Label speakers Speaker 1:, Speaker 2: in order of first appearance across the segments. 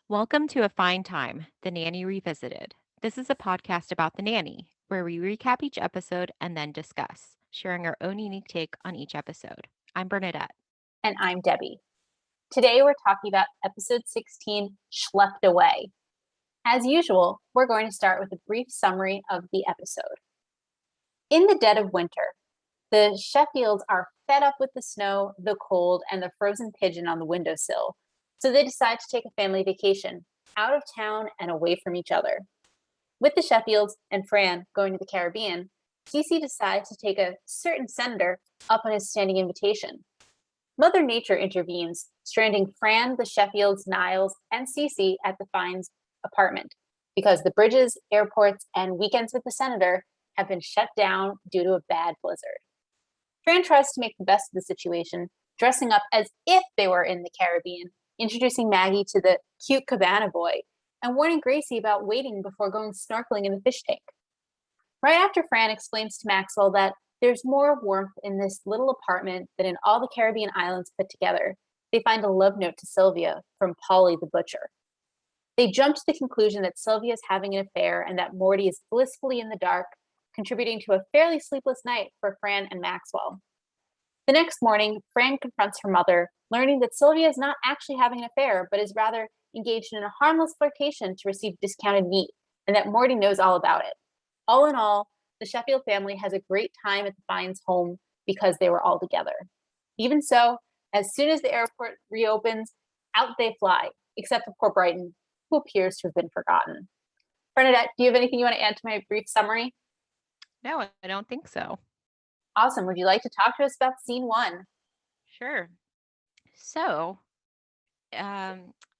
Speaker 1: Welcome to A Fine Time, The Nanny Revisited. This is a podcast about The Nanny, where we recap each episode and then discuss, sharing our own unique take on each episode. I'm Bernadette.
Speaker 2: And I'm Debbie. Today we're talking about episode 16, Schlepped Away. As usual, we're going to start with a brief summary of the episode. In the dead of winter, the Sheffields are fed up with the snow, the cold, and the frozen pigeon on the windowsill, so they decide to take a family vacation out of town and away from each other. With the Sheffields and Fran going to the Caribbean, Cece decides to take a certain senator up on his standing invitation. Mother Nature intervenes, stranding Fran, the Sheffields, Niles, and Cece at the Fines' apartment because the bridges, airports, and weekends with the senator have been shut down due to a bad blizzard. Fran tries to make the best of the situation, dressing up as if they were in the Caribbean, introducing Maggie to the cute cabana boy, and warning Gracie about waiting before going snorkeling in the fish tank. Right after Fran explains to Maxwell that there's more warmth in this little apartment than in all the Caribbean islands put together, they find a love note to Sylvia from Polly the butcher. They jump to the conclusion that Sylvia is having an affair and that Morty is blissfully in the dark, contributing to a fairly sleepless night for Fran and Maxwell. The next morning, Fran confronts her mother, learning that Sylvia is not actually having an affair, but is rather engaged in a harmless flirtation to receive discounted meat, and that Morty knows all about it. All in all, the Sheffield family has a great time at the Fines' home because they were all together. Even so, as soon as the airport reopens, out they fly, except for poor Brighton, who appears to have been forgotten. Bernadette, do you have anything you want to add to my brief summary?
Speaker 1: No, I don't think so.
Speaker 2: Awesome. Would you like to talk to us about scene 1?
Speaker 1: Sure. So,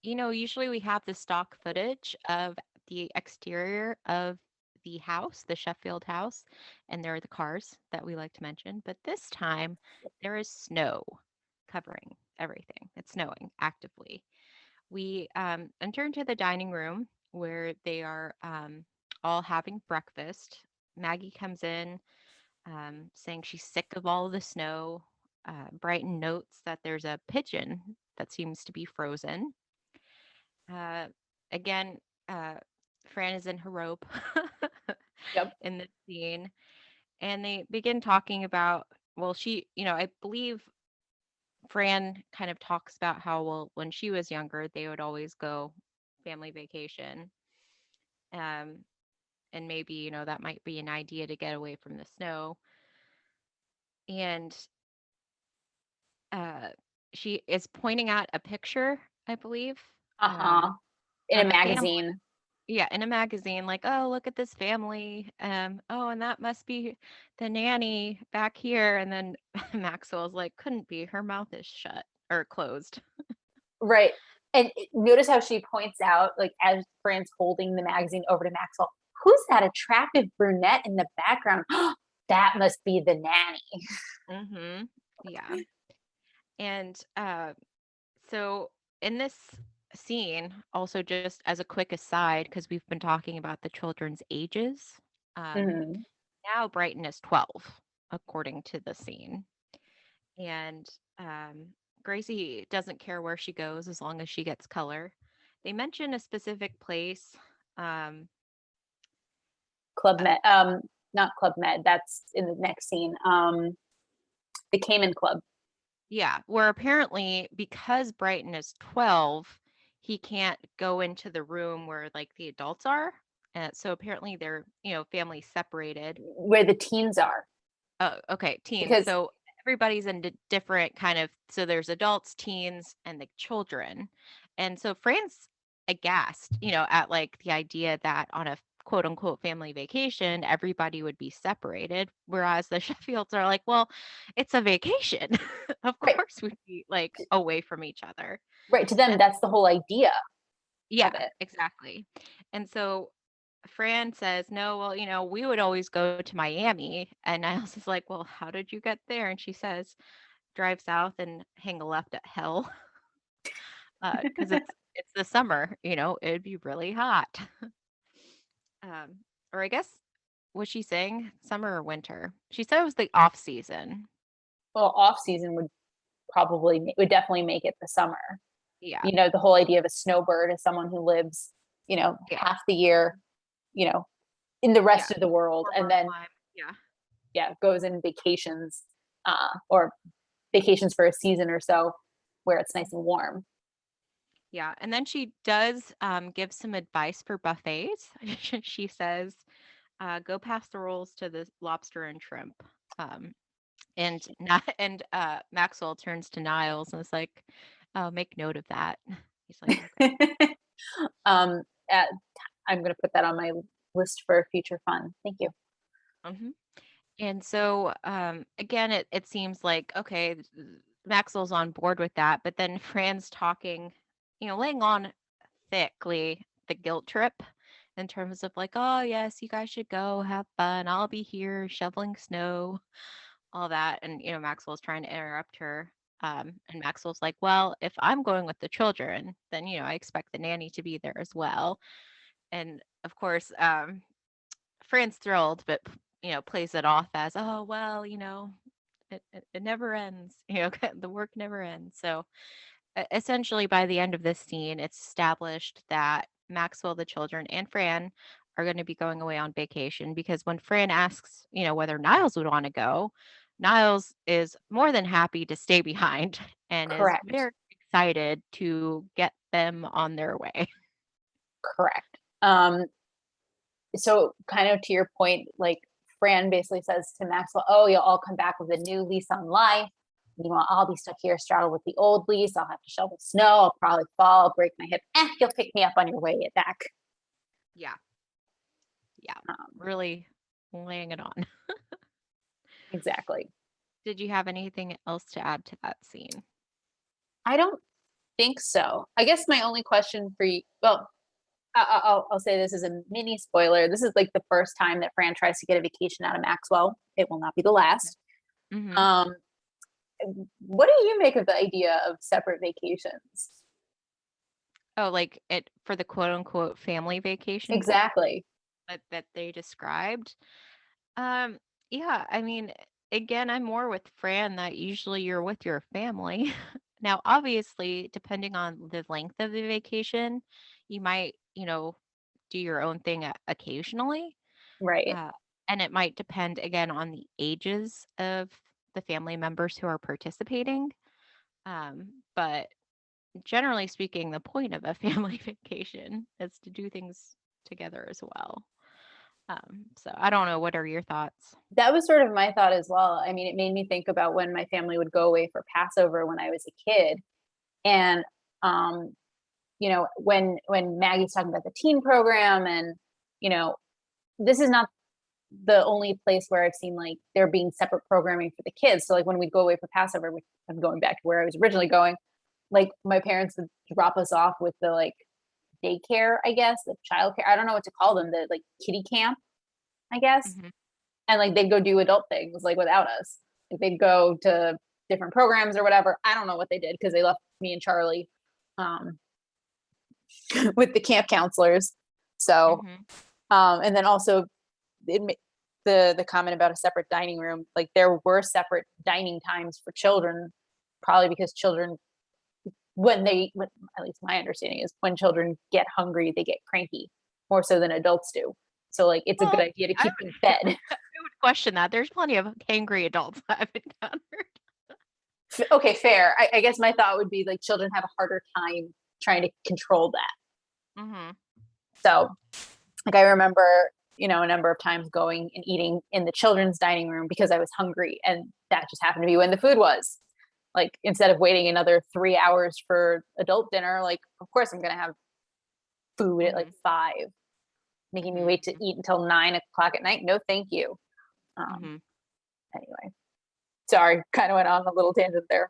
Speaker 1: usually we have the stock footage of the exterior of the house, the Sheffield house, and there are the cars that we like to mention. But this time, there is snow covering everything. It's snowing actively. We enter into the dining room where they are all having breakfast. Maggie comes in saying she's sick of all the snow. Brighton notes that there's a pigeon that seems to be frozen. Uh, again, Fran is in her robe
Speaker 2: Yep.
Speaker 1: in the scene, and they begin talking about, well, I believe Fran kind of talks about how, well, when she was younger, they would always go family vacation. And maybe, that might be an idea to get away from the snow. And she is pointing out a picture, I believe,
Speaker 2: In
Speaker 1: of
Speaker 2: a
Speaker 1: a family.
Speaker 2: magazine.
Speaker 1: Yeah, in a magazine, like, oh, look at this family. Oh, and that must be the nanny back here. And then Maxwell's like, couldn't be. Her mouth is shut or closed.
Speaker 2: Right. And notice how she points out, like, as Fran's holding the magazine over to Maxwell, who's that attractive brunette in the background? That must be the nanny.
Speaker 1: Mm-hmm. Yeah. And so in this scene, also just as a quick aside, because we've been talking about the children's ages,
Speaker 2: Mm-hmm.
Speaker 1: now Brighton is 12, according to the scene. And Gracie doesn't care where she goes as long as she gets color. They mention a specific place.
Speaker 2: Club Med. Not Club Med. That's in the next scene. The Cayman Club.
Speaker 1: Yeah, where apparently because Brighton is 12, he can't go into the room where like the adults are. So apparently they're, family separated.
Speaker 2: Where the teens are.
Speaker 1: Oh, okay, teens.
Speaker 2: Because
Speaker 1: So everybody's in different kind of, so there's adults, teens, and the children. And so Fran's aghast, at like the idea that on a quote unquote family vacation, everybody would be separated. Whereas the Sheffields are like, well, it's a vacation. Of
Speaker 2: Right.
Speaker 1: course we'd be like away from each other.
Speaker 2: Right. To them,
Speaker 1: And
Speaker 2: that's the whole idea
Speaker 1: yeah,
Speaker 2: of it.
Speaker 1: exactly. And so Fran says, no, well, we would always go to Miami. And Niles is like, well, how did you get there? And she says, drive south and hang a left at Hell. Because it's the summer, it'd be really hot. Or I guess, was she saying summer or winter? She said it was the off season.
Speaker 2: Well, off season would definitely make it the summer.
Speaker 1: Yeah.
Speaker 2: The whole idea of a snowbird is someone who lives,
Speaker 1: Yeah.
Speaker 2: half the year, you know, in the
Speaker 1: Yeah.
Speaker 2: rest of the world, and
Speaker 1: Warmer
Speaker 2: then
Speaker 1: climate. Yeah.
Speaker 2: goes in vacations, or vacations for a season or so where it's nice and warm.
Speaker 1: Yeah. And then she does give some advice for buffets. She says, go past the rolls to the lobster and shrimp. Um, and Maxwell turns to Niles and is like, "Oh, make note of that." He's like, "Okay."
Speaker 2: um, at, I'm going to put that on my list for future fun. Thank you.
Speaker 1: hmm And so again, it seems like okay, Maxwell's on board with that, but then Fran's talking, laying on thickly the guilt trip in terms of like, "Oh yes, you guys should go have fun. I'll be here shoveling snow." All that. And, Maxwell's trying to interrupt her. And Maxwell's like, well, if I'm going with the children, then, I expect the nanny to be there as well. And of course, Fran's thrilled, but, plays it off as, oh, well, it never ends. The work never ends. So essentially, by the end of this scene, it's established that Maxwell, the children, and Fran are going to be going away on vacation because when Fran asks, whether Niles would want to go, Niles is more than happy to stay behind and is
Speaker 2: Correct.
Speaker 1: very excited to get them on their way.
Speaker 2: Correct. So kind of to your point, like Fran basically says to Maxwell, "Oh, you'll all come back with a new lease on life. I'll be stuck here straddled with the old lease. I'll have to shovel snow. I'll probably fall, break my hip. You'll pick me up on your way back."
Speaker 1: Yeah. Yeah.
Speaker 2: Um,
Speaker 1: Really laying it on.
Speaker 2: exactly.
Speaker 1: Did you have anything else to add to that scene?
Speaker 2: I don't think so. I guess my only question for you, well, I'll say this is a mini spoiler. This is like the first time that Fran tries to get a vacation out of Maxwell. It will not be the last.
Speaker 1: Mm-hmm.
Speaker 2: Um, what do you make of the idea of separate vacations?
Speaker 1: Oh, like it for the quote unquote family vacations
Speaker 2: Exactly.
Speaker 1: that they described. Um, yeah, I mean, again, I'm more with Fran that usually you're with your family. Now, obviously, depending on the length of the vacation, you might, do your own thing occasionally.
Speaker 2: Right.
Speaker 1: Uh, and it might depend again on the ages of the family members who are participating. But generally speaking, the point of a family vacation is to do things together as well. So I don't know. What are your thoughts?
Speaker 2: That was sort of my thought as well. I mean, it made me think about when my family would go away for Passover when I was a kid. And when Maggie's talking about the teen program, and you know, this is not the only place where I've seen like there being separate programming for the kids. So like when we'd go away for Passover, which I'm going back to where I was originally going, like my parents would drop us off with the like daycare, I guess, the childcare. I don't know what to call them, the like kiddie camp, I guess.
Speaker 1: hmm
Speaker 2: And like they'd go do adult things like without us. Like they'd go to different programs or whatever. I don't know what they did because they left me and Charlie um, with the camp counselors. So,
Speaker 1: hmm
Speaker 2: and then also it, the comment about a separate dining room, like there were separate dining times for children, probably because children, at least my understanding is when children get hungry, they get cranky more so than adults do. So like it's a good
Speaker 1: Well,
Speaker 2: idea to
Speaker 1: I
Speaker 2: keep them fed.
Speaker 1: would question that. There's plenty of angry adults I've encountered.
Speaker 2: Okay, fair. I guess my thought would be like children have a harder time trying to control that.
Speaker 1: hmm
Speaker 2: So like I remember, a number of times going and eating in the children's dining room because I was hungry, and that just happened to be when the food was. Like instead of waiting another 3 hours for adult dinner, like of course I'm gonna have food at like
Speaker 1: hmm
Speaker 2: 5, making me
Speaker 1: hmm
Speaker 2: wait to eat until 9 o'clock at night. No, thank you. Um,
Speaker 1: hmm
Speaker 2: anyway, sorry, kind of went on a little tangent there.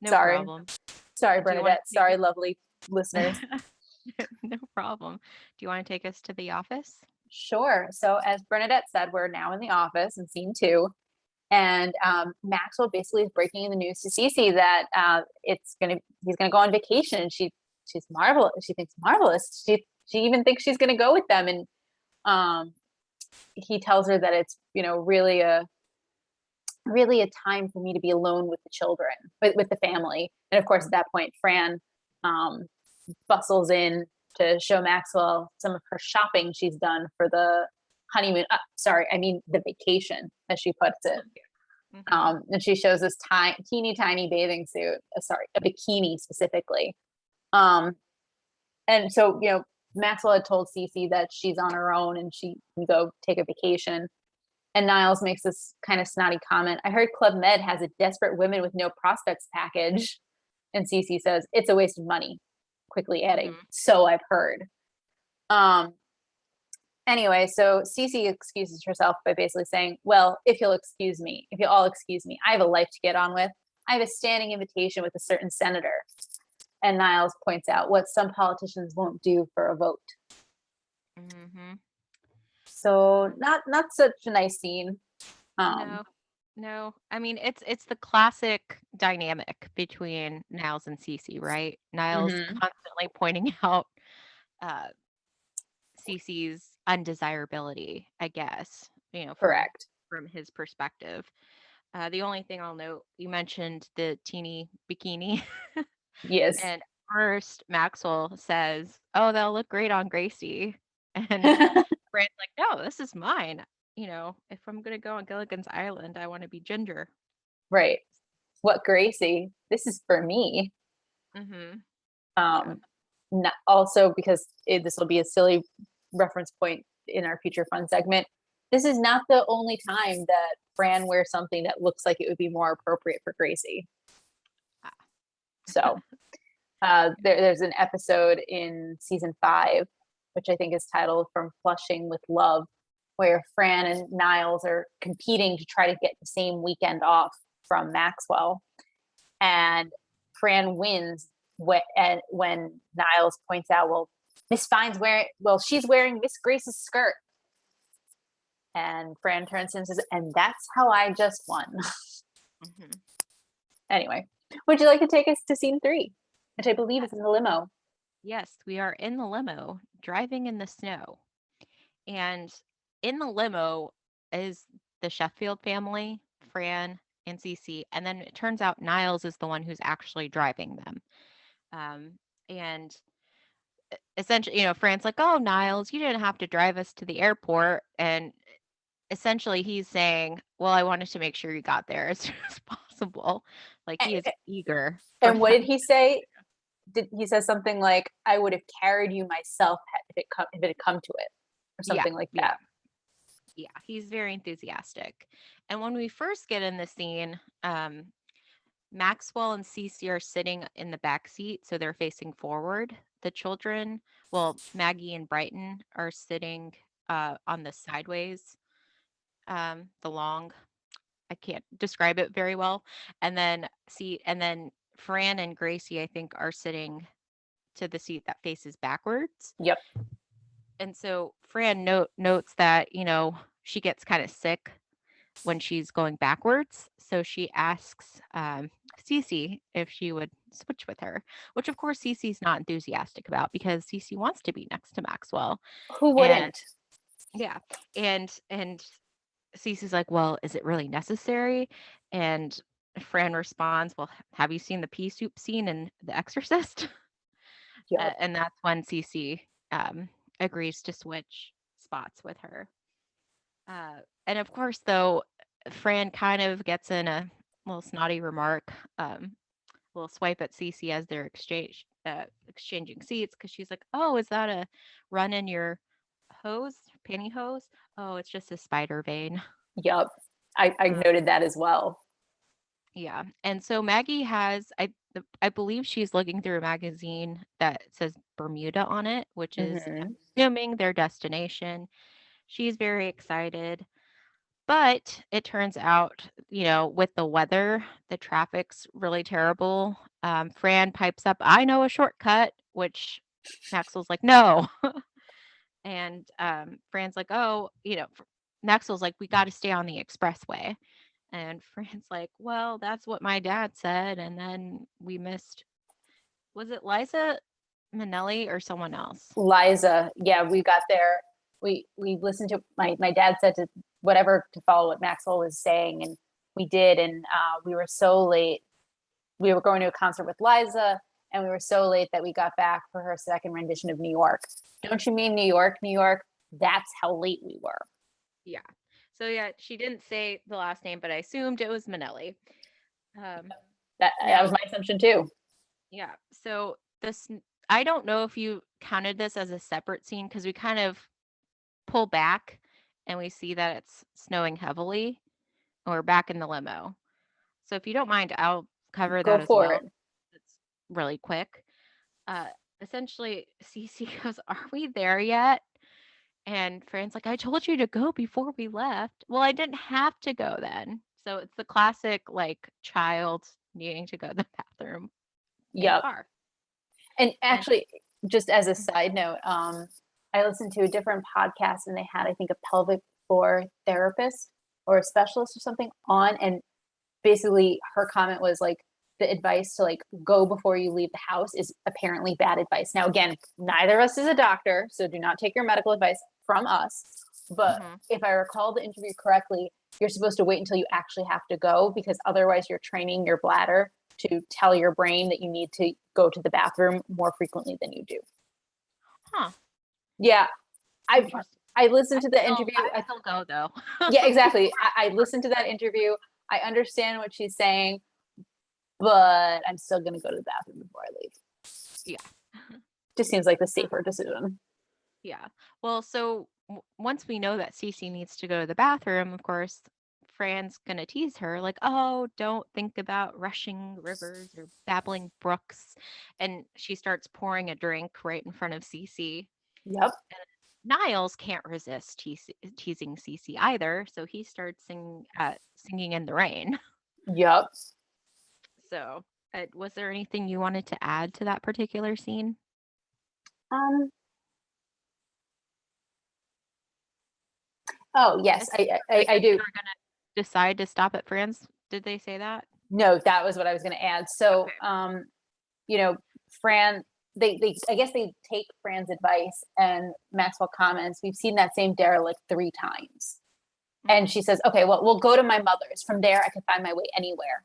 Speaker 1: No
Speaker 2: Sorry,
Speaker 1: problem.
Speaker 2: sorry,
Speaker 1: Do you want
Speaker 2: Bernadette.
Speaker 1: to take
Speaker 2: Sorry, lovely listeners.
Speaker 1: us? No problem. Do you want to take us to the office?
Speaker 2: Sure. So as Bernadette said, we're now in the office in scene 2. And Maxwell basically is breaking the news to Cece that he's gonna go on vacation, and she's marvelous. She thinks marvelous. She even thinks she's gonna go with them, and um, he tells her that it's really a time for me to be alone with the children, with the family. And of course, at that point, Fran um, bustles in to show Maxwell some of her shopping she's done for the honeymoon. Sorry, I mean the vacation, as she puts it.
Speaker 1: Mm-hmm.
Speaker 2: And she shows this teeny tiny bathing suit, a bikini specifically. Um, and so, Maxwell had told Cece that she's on her own and she can go take a vacation. And Niles makes this kind of snotty comment. I heard Club Med has a desperate women with no prospects package. And Cece says, it's a waste of money, quickly adding,
Speaker 1: Mm-hmm.
Speaker 2: so I've heard. Anyway, so Cece excuses herself by basically saying, well, if you'll all excuse me, I have a life to get on with. I have a standing invitation with a certain senator. And Niles points out what some politicians won't do for a vote.
Speaker 1: Mm-hmm.
Speaker 2: So not such a nice scene.
Speaker 1: No. I mean, it's the classic dynamic between Niles and Cece, right? Niles
Speaker 2: Mhm.
Speaker 1: constantly pointing out uh, Cece's undesirability, I guess,
Speaker 2: Correct.
Speaker 1: from his perspective. The only thing I'll note, you mentioned the teeny bikini,
Speaker 2: Yes.
Speaker 1: and first Maxwell says, "Oh, that'll look great on Gracie," and Brand's like, "No, this is mine. If I'm gonna go on Gilligan's Island, I want to be Ginger."
Speaker 2: Right. What, Gracie? This is for me.
Speaker 1: Mm-hmm. Yeah.
Speaker 2: Also, because this will be a silly reference point in our future fun segment, this is not the only time that Fran wears something that looks like it would be more appropriate for Gracie.
Speaker 1: Ah.
Speaker 2: So there's an episode in season 5, which I think is titled From Flushing with Love, where Fran and Niles are competing to try to get the same weekend off from Maxwell. And Fran wins when Niles points out, she's wearing Miss Grace's skirt. And Fran turns and says, and that's how I just won.
Speaker 1: Mm-hmm.
Speaker 2: Anyway, would you like to take us to scene 3, which I believe is in the limo?
Speaker 1: Yes, we are in the limo driving in the snow. And in the limo is the Sheffield family, Fran and Cece. And then it turns out Niles is the one who's actually driving them. And essentially, Fran's like, "Oh, Niles, you didn't have to drive us to the airport." And essentially, he's saying, "Well, I wanted to make sure you got there as soon as possible." Like he is eager for
Speaker 2: And what did
Speaker 1: them.
Speaker 2: he say? He says something like, I would have carried you myself if it had come to it, or
Speaker 1: Yeah,
Speaker 2: something like
Speaker 1: yeah,
Speaker 2: that.
Speaker 1: yeah. He's very enthusiastic. And when we first get in the scene, Maxwell and Cece are sitting in the back seat, so they're facing forward. The children, well, Maggie and Brighton are sitting on the sideways, the long. I can't describe it very well. And then Fran and Gracie, I think, are sitting to the seat that faces backwards.
Speaker 2: Yep.
Speaker 1: And so Fran notes that, she gets kind of sick when she's going backwards. So she asks Cece if she would switch with her, which of course Cece's not enthusiastic about because Cece wants to be next to Maxwell.
Speaker 2: Who
Speaker 1: And
Speaker 2: wouldn't?
Speaker 1: yeah, and Cece's like, "Well, is it really necessary?" And Fran responds, "Well, have you seen the pea soup scene in The Exorcist?"
Speaker 2: Yep.
Speaker 1: And that's when Cece agrees to switch spots with her. And of course, though, Fran kind of gets in a little snotty remark, a little swipe at Cece as they're exchanging seats because she's like, "Oh, is that a run in your pantyhose? Oh, it's just a spider vein."
Speaker 2: Yep. I noted that as well.
Speaker 1: Yeah. And so Maggie I believe she's looking through a magazine that says Bermuda on it, which is, I'm
Speaker 2: Mm-hmm.
Speaker 1: assuming, their destination. She's very excited. But it turns out, with the weather, the traffic's really terrible. Fran pipes up, "I know a shortcut," which Maxwell's like, "No." And Fran's like, "Oh, Maxwell's like, "We got to stay on the expressway." And Fran's like, "Well, that's what my dad said." And then we missed, was it Liza Minnelli or someone else?
Speaker 2: Liza, yeah, we got there. We listened to my dad said to whatever to follow what Maxwell was saying, and we did, and we were so late. We were going to a concert with Liza, and we were so late that we got back for her second rendition of New York. Don't you mean New York, New York? That's how late we were.
Speaker 1: Yeah. So yeah, she didn't say the last name, but I assumed it was Minnelli.
Speaker 2: That was my assumption too.
Speaker 1: Yeah. So this, I don't know if you counted this as a separate scene because we kind of pull back and we see that it's snowing heavily and we're back in the limo. So if you don't mind, I'll cover
Speaker 2: Go
Speaker 1: that as
Speaker 2: for
Speaker 1: well.
Speaker 2: it.
Speaker 1: It's really quick. Essentially, Cece goes, "Are we there yet?" And Fran's like, "I told you to go before we left." Well, I didn't have to go then. So it's the classic like child needing to go to the bathroom in a
Speaker 2: Yep.
Speaker 1: car.
Speaker 2: And actually, just as a
Speaker 1: Mhm.
Speaker 2: side note, I listened to a different podcast and they had, I think, a pelvic floor therapist or a specialist or something on. And basically her comment was like, the advice to like go before you leave the house is apparently bad advice. Now, again, neither of us is a doctor, so do not take your medical advice from us. But if I recall the interview correctly, you're supposed to wait until you actually have to go because otherwise you're training your bladder to tell your brain that you need to go to the bathroom more frequently than you do.
Speaker 1: Huh.
Speaker 2: Yeah.
Speaker 1: Interesting.
Speaker 2: I listened to the interview.
Speaker 1: I still go though.
Speaker 2: Yeah, exactly. I listened to that interview. I understand what she's saying, but I'm still going to go to the bathroom before I leave.
Speaker 1: Yeah.
Speaker 2: Just seems like the safer decision.
Speaker 1: Yeah. Well, so once we know that Cece needs to go to the bathroom, of course, Fran's gonna tease her, like, "Oh, don't think about rushing rivers or babbling brooks." And she starts pouring a drink right in front of Cece.
Speaker 2: Yep.
Speaker 1: And Niles can't resist teasing Cece either, so he starts singing in the rain.
Speaker 2: Yep.
Speaker 1: So, was there anything you wanted to add to that particular scene?
Speaker 2: Oh yes, I do.
Speaker 1: We're gonna decide to stop at Fran's. Did they say that?
Speaker 2: No, that was what I was going to add. So, you know, Fran, they I guess they take Fran's advice, and Maxwell comments, "We've seen that same derelict 3 times." And she says, "Okay, well, we'll go to my mother's. From there, I can find my way anywhere."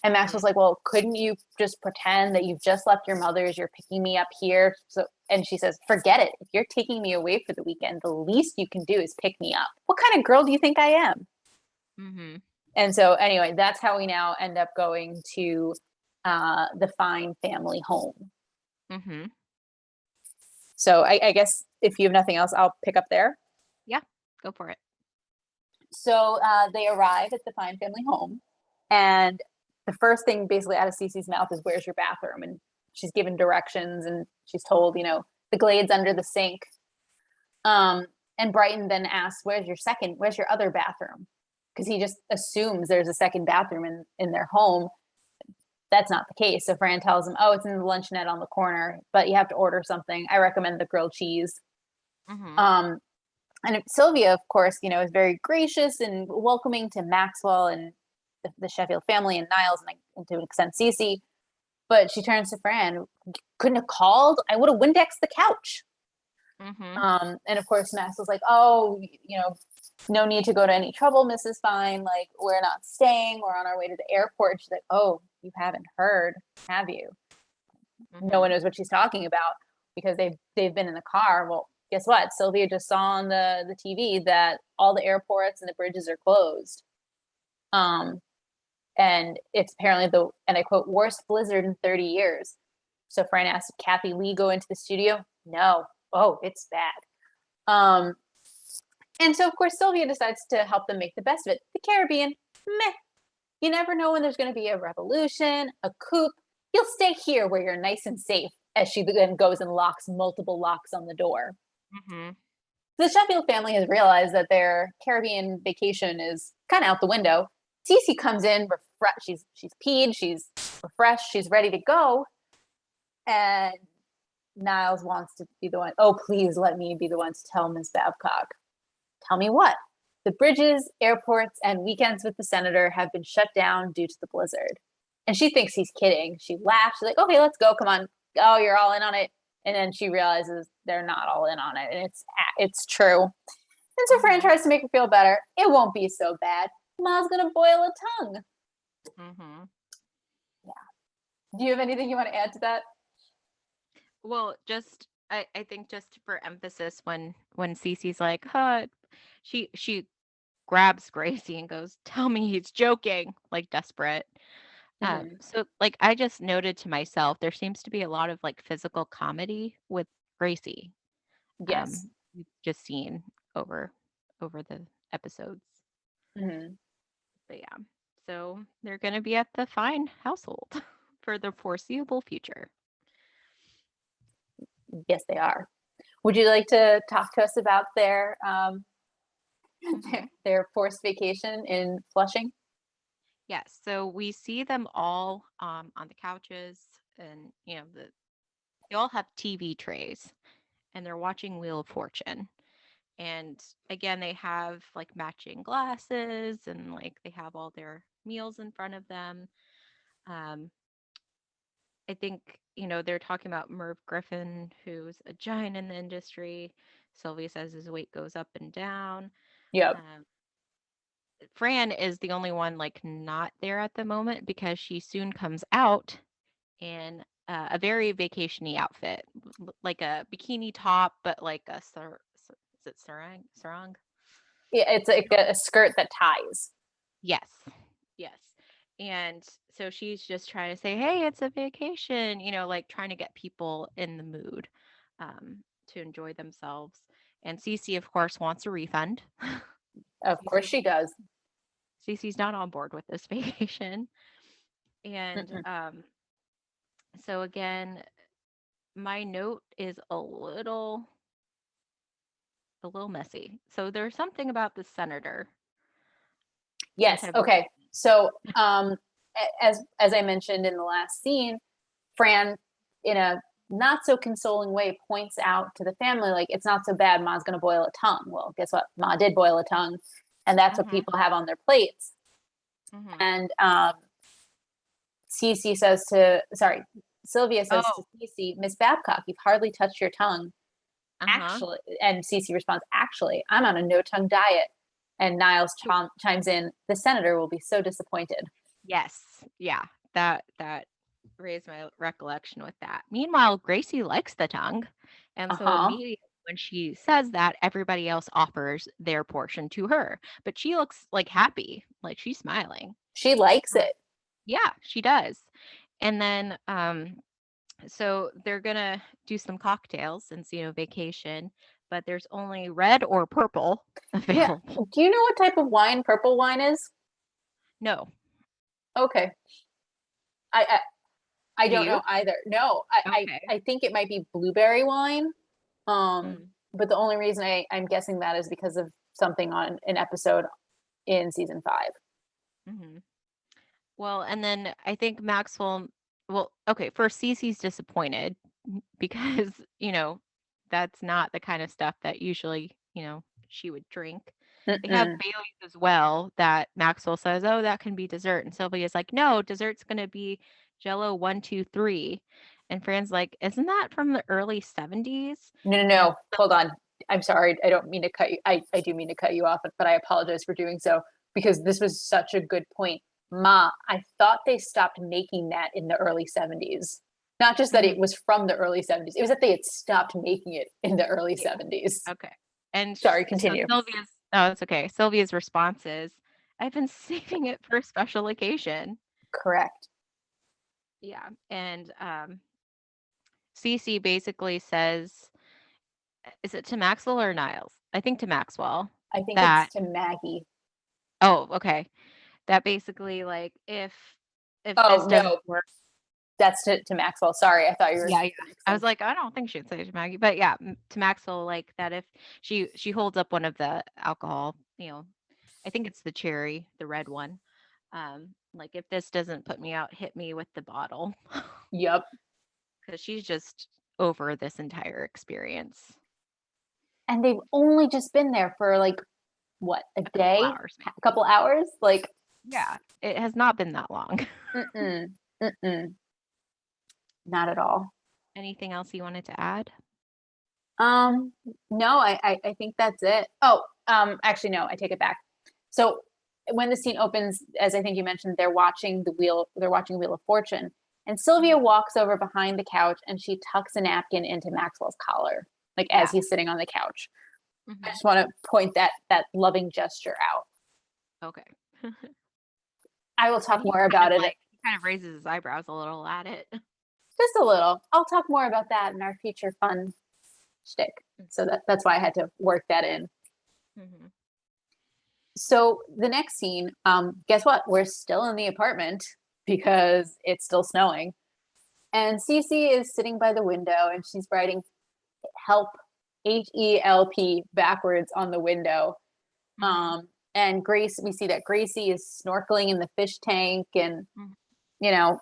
Speaker 2: And Maxwell's like, "Well, couldn't you just pretend that you've just left your mother's? You're picking me up here." So, and she says, "Forget it. If you're taking me away for the weekend, the least you can do is pick me up. What kind of girl do you think I am?"
Speaker 1: Mm-hmm.
Speaker 2: And so, anyway, that's how we now end up going to the Fine family home.
Speaker 1: Mm-hmm.
Speaker 2: So, I guess if you have nothing else, I'll pick up there.
Speaker 1: Yeah, go for it.
Speaker 2: So they arrive at the Fine family home, and the first thing basically out of Cece's mouth is, "Where's your bathroom?" And she's given directions, and she's told, the glade's under the sink. And Brighton then asks, where's your other bathroom? Because he just assumes there's a second bathroom in their home. That's not the case. So Fran tells him, "Oh, it's in the luncheonette on the corner, but you have to order something. I recommend the grilled cheese."
Speaker 1: Mm-hmm.
Speaker 2: And Sylvia, of course, is very gracious and welcoming to Maxwell and the Sheffield family and Niles and to an extent Cece. But she turns to Fran, "Couldn't have called? I would have Windexed the couch."
Speaker 1: Mm-hmm.
Speaker 2: And of course, Maxwell's like, "Oh, no need to go to any trouble, Mrs. Fine. Like, we're not staying. We're on our way to the airport." She's like, "Oh, you haven't heard, have you?"
Speaker 1: Mm-hmm.
Speaker 2: No one knows what she's talking about because they've been in the car. Well, guess what? Sylvia just saw on the TV that all the airports and the bridges are closed. And it's apparently and I quote, "worst blizzard in 30 years. So Fran asked, "Did Kathy Lee go into the studio?" "No." "Oh, it's bad." And so, of course, Sylvia decides to help them make the best of it. The Caribbean, meh. You never know when there's going to be a revolution, a coup. You'll stay here where you're nice and safe, as she then goes and locks multiple locks on the door.
Speaker 1: Mm-hmm.
Speaker 2: The Sheffield family has realized that their Caribbean vacation is kind of out the window. Cece comes in, she's peed, she's refreshed, she's ready to go. And Niles wants to be the one, "Oh, please let me be the one to tell Miss Babcock." "Tell me what?" "The bridges, airports, and weekends with the senator have been shut down due to the blizzard." And she thinks he's kidding. She laughs. She's like, "Okay, let's go. Come on. Oh, you're all in on it." And then she realizes they're not all in on it. And it's true. And so Fran tries to make her feel better. "It won't be so bad. Ma's going to boil a tongue."
Speaker 1: Mm-hmm.
Speaker 2: Yeah. Do you have anything you want to add to that?
Speaker 1: Well, just I think just for emphasis when Cece's like, huh, she grabs Gracie and goes, "Tell me he's joking," like desperate.
Speaker 2: Hmm.
Speaker 1: So like I just noted to myself, there seems to be a lot of like physical comedy with Gracie.
Speaker 2: Yes.
Speaker 1: We've just seen over over the episodes.
Speaker 2: Hmm.
Speaker 1: But yeah, so they're gonna be at the Fine household for the foreseeable future.
Speaker 2: Yes, they are. Would you like to talk to us about their
Speaker 1: Hmm.
Speaker 2: their forced vacation in Flushing?
Speaker 1: Yes, so we see them all on the couches, and they all have TV trays, and they're watching Wheel of Fortune. And again, they have like matching glasses, and like they have all their meals in front of them. Um, I think, they're talking about Merv Griffin, who's a giant in the industry. Sylvia says his weight goes up and down.
Speaker 2: Yep.
Speaker 1: Um, Fran is the only one like not there at the moment because she soon comes out in a very vacationy outfit, like a bikini top, but like is it sarong?
Speaker 2: Yeah, it's like a skirt that ties.
Speaker 1: Yes. Yes. And so she's just trying to say, hey, it's a vacation, like trying to get people in the mood to enjoy themselves. And Cece, of course, wants a refund.
Speaker 2: Of course
Speaker 1: Cece's,
Speaker 2: she does.
Speaker 1: Cece's not on board with this vacation. And
Speaker 2: Mm-mm.
Speaker 1: so, again, my note is a little messy. So there's something about the senator, some
Speaker 2: Yes.
Speaker 1: kind of
Speaker 2: Okay. So, as I mentioned in the last scene, Fran, in a not so consoling way, points out to the family, like, it's not so bad. Ma's going to boil a tongue. Well, guess what? Ma did boil a tongue, and that's what
Speaker 1: hmm
Speaker 2: people have on their plates.
Speaker 1: hmm
Speaker 2: And Cece says to, sorry, Sylvia says to
Speaker 1: Oh,
Speaker 2: Cece, Miss Babcock, you've hardly touched your tongue.
Speaker 1: uh-huh.
Speaker 2: Actually, and Cece responds, actually, I'm on a no tongue diet. And Niles chimes in, the senator will be so disappointed.
Speaker 1: Yes. Yeah. That raised my recollection with that. Meanwhile, Gracie likes the tongue. And
Speaker 2: Uh
Speaker 1: so
Speaker 2: huh.
Speaker 1: immediately when she says that, everybody else offers their portion to her. But she looks like happy, like she's smiling.
Speaker 2: She likes
Speaker 1: Uh,
Speaker 2: it.
Speaker 1: yeah, she does. And then so they're gonna do some cocktails since, vacation, but there's only red or purple
Speaker 2: Yeah.
Speaker 1: available.
Speaker 2: Do you know what type of wine purple wine is?
Speaker 1: No.
Speaker 2: Okay. I I
Speaker 1: Do
Speaker 2: don't
Speaker 1: you?
Speaker 2: know either. No,
Speaker 1: Okay.
Speaker 2: I think it might be blueberry wine.
Speaker 1: Mm,
Speaker 2: But the only reason I'm guessing that is because of something on an episode in season 5.
Speaker 1: hmm Well, and then I think Maxwell, well, okay, first Cece's disappointed because, that's not the kind of stuff that usually, she would drink. They have
Speaker 2: Mm-mm.
Speaker 1: Baileys as well that Maxwell says, oh, that can be dessert. And Sylvia's like, no, dessert's going to be Jello 1, 2, 3. And Fran's like, isn't that from the early 70s?
Speaker 2: No, no,
Speaker 1: And
Speaker 2: no. Hold on. I'm sorry. I don't mean to cut you. I do mean to cut you off, but I apologize for doing so because this was such a good point. Ma, I thought they stopped making that in the early 70s. Not just that it
Speaker 1: Mhm,
Speaker 2: was from the early 70s, it was that they had stopped making it in the early
Speaker 1: yeah,
Speaker 2: 70s.
Speaker 1: okay. And
Speaker 2: Sorry,
Speaker 1: so
Speaker 2: continue.
Speaker 1: Oh, it's okay. Sylvia's response is, I've been saving it for a special occasion.
Speaker 2: Correct.
Speaker 1: Yeah. And Cece basically says, is it to Maxwell or Niles? I think to Maxwell.
Speaker 2: I think it's
Speaker 1: That
Speaker 2: to Maggie.
Speaker 1: Oh, okay. That basically like if this
Speaker 2: Oh,
Speaker 1: doesn't
Speaker 2: no,
Speaker 1: work.
Speaker 2: that's to Maxwell. Sorry, I thought you were
Speaker 1: Yeah, yeah. I was
Speaker 2: mixing.
Speaker 1: like, I don't think she'd say it to Maggie, but yeah, to Maxwell, like that if she holds up one of the alcohol, I think it's the cherry, the red one. Like if this doesn't put me out, hit me with the bottle,
Speaker 2: Yep.
Speaker 1: because she's just over this entire experience.
Speaker 2: And they've only just been there for like what, a
Speaker 1: A couple
Speaker 2: day,
Speaker 1: hours,
Speaker 2: a couple hours? Like,
Speaker 1: yeah, it has not been that long.
Speaker 2: mm-mm, mm-mm, not at all.
Speaker 1: Anything else you wanted to add?
Speaker 2: Um, no, I think that's it. Oh, actually, no, I take it back. So when the scene opens, as I think you mentioned, they're watching Wheel of Fortune, And Sylvia walks over behind the couch and she tucks a napkin into Maxwell's collar, like as he's sitting on the couch. I just want to point that loving gesture out.
Speaker 1: Okay.
Speaker 2: I will talk more about it.
Speaker 1: He kind of raises his eyebrows a little at it.
Speaker 2: Just a little. I'll talk more about that in our future fun shtick. So that's why I had to work that in. So the next scene, guess what? We're still in the apartment because it's still snowing. And Cece is sitting by the window and she's writing help, HELP, backwards on the window. And Grace, we see that Gracie is snorkeling in the fish tank and, you know,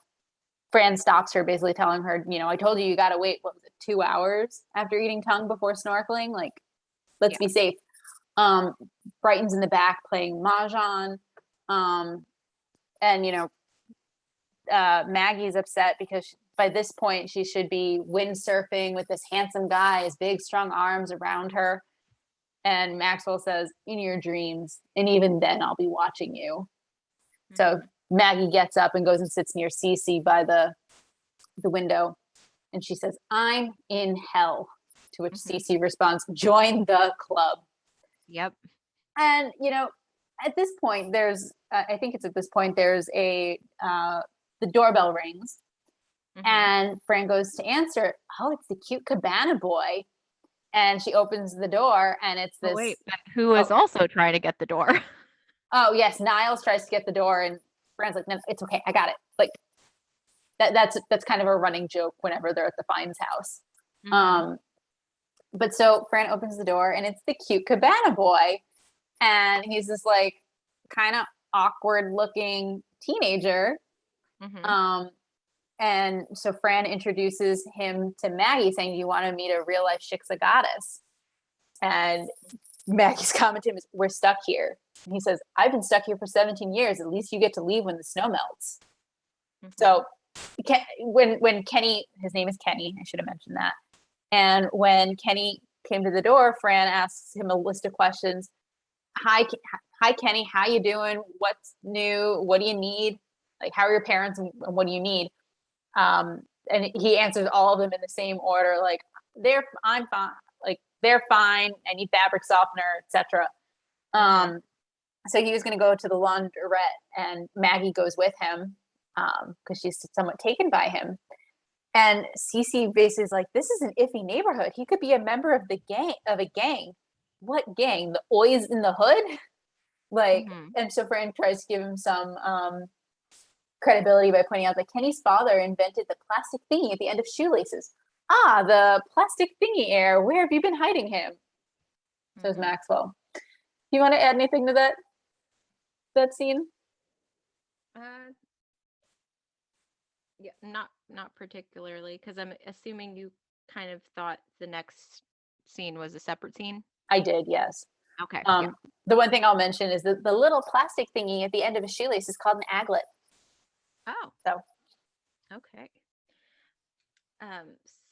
Speaker 2: Fran stops her basically telling her, you know, I told you got to wait, what was it, 2 hours after eating tongue before snorkeling? Like, let's be safe. Brighton's in the back playing Mahjong. And, you know, Maggie's upset because by this point she should be windsurfing with this handsome guy, his big, strong arms around her. And Maxwell says, in your dreams, and even then I'll be watching you. So Maggie gets up and goes and sits near Cece by the window. And she says, I'm in hell. To which Cece responds, join the club.
Speaker 1: Yep.
Speaker 2: And, you know, at this point, there's, I think it's at this point, there's the doorbell rings. And Fran goes to answer. Oh, it's the cute cabana boy. And she opens the door and it's this.
Speaker 1: Who is also trying to get the door?
Speaker 2: Oh, yes. Niles tries to get the door and Fran's like, no, it's okay. I got it. Like that's kind of a running joke whenever they're at the Fiennes house. But so Fran opens the door and it's the cute cabana boy. And he's this like kind of awkward looking teenager. And so Fran introduces him to Maggie saying, do you want to meet a real life Shiksa goddess? And Maggie's comment to him is, we're stuck here. And he says, I've been stuck here for 17 years. At least you get to leave when the snow melts. So when Kenny, his name is Kenny, I should have mentioned that. And when Kenny came to the door, Fran asks him a list of questions. Hi, Kenny, how you doing? What's new? What do you need? Like, how are your parents and what do you need? And he answers all of them in the same order, like I'm fine, like they're fine. I need fabric softener, etc. So he was going to go to the laundrette, and Maggie goes with him because she's somewhat taken by him. And Cece basically is like, "This is an iffy neighborhood. He could be a member of the gang. What gang? The Oys in the Hood?" Like, and so Fran tries to give him some credibility by pointing out that Kenny's father invented the plastic thingy at the end of shoelaces. Ah, the plastic thingy heir. Where have you been hiding him? Says Maxwell. You want to add anything to that scene?
Speaker 1: Yeah, not particularly, because I'm assuming you kind of thought the next scene was a separate scene.
Speaker 2: I did, yes.
Speaker 1: Okay.
Speaker 2: The one thing I'll mention is that the little plastic thingy at the end of a shoelace is called an aglet.
Speaker 1: Oh.
Speaker 2: So.
Speaker 1: Okay.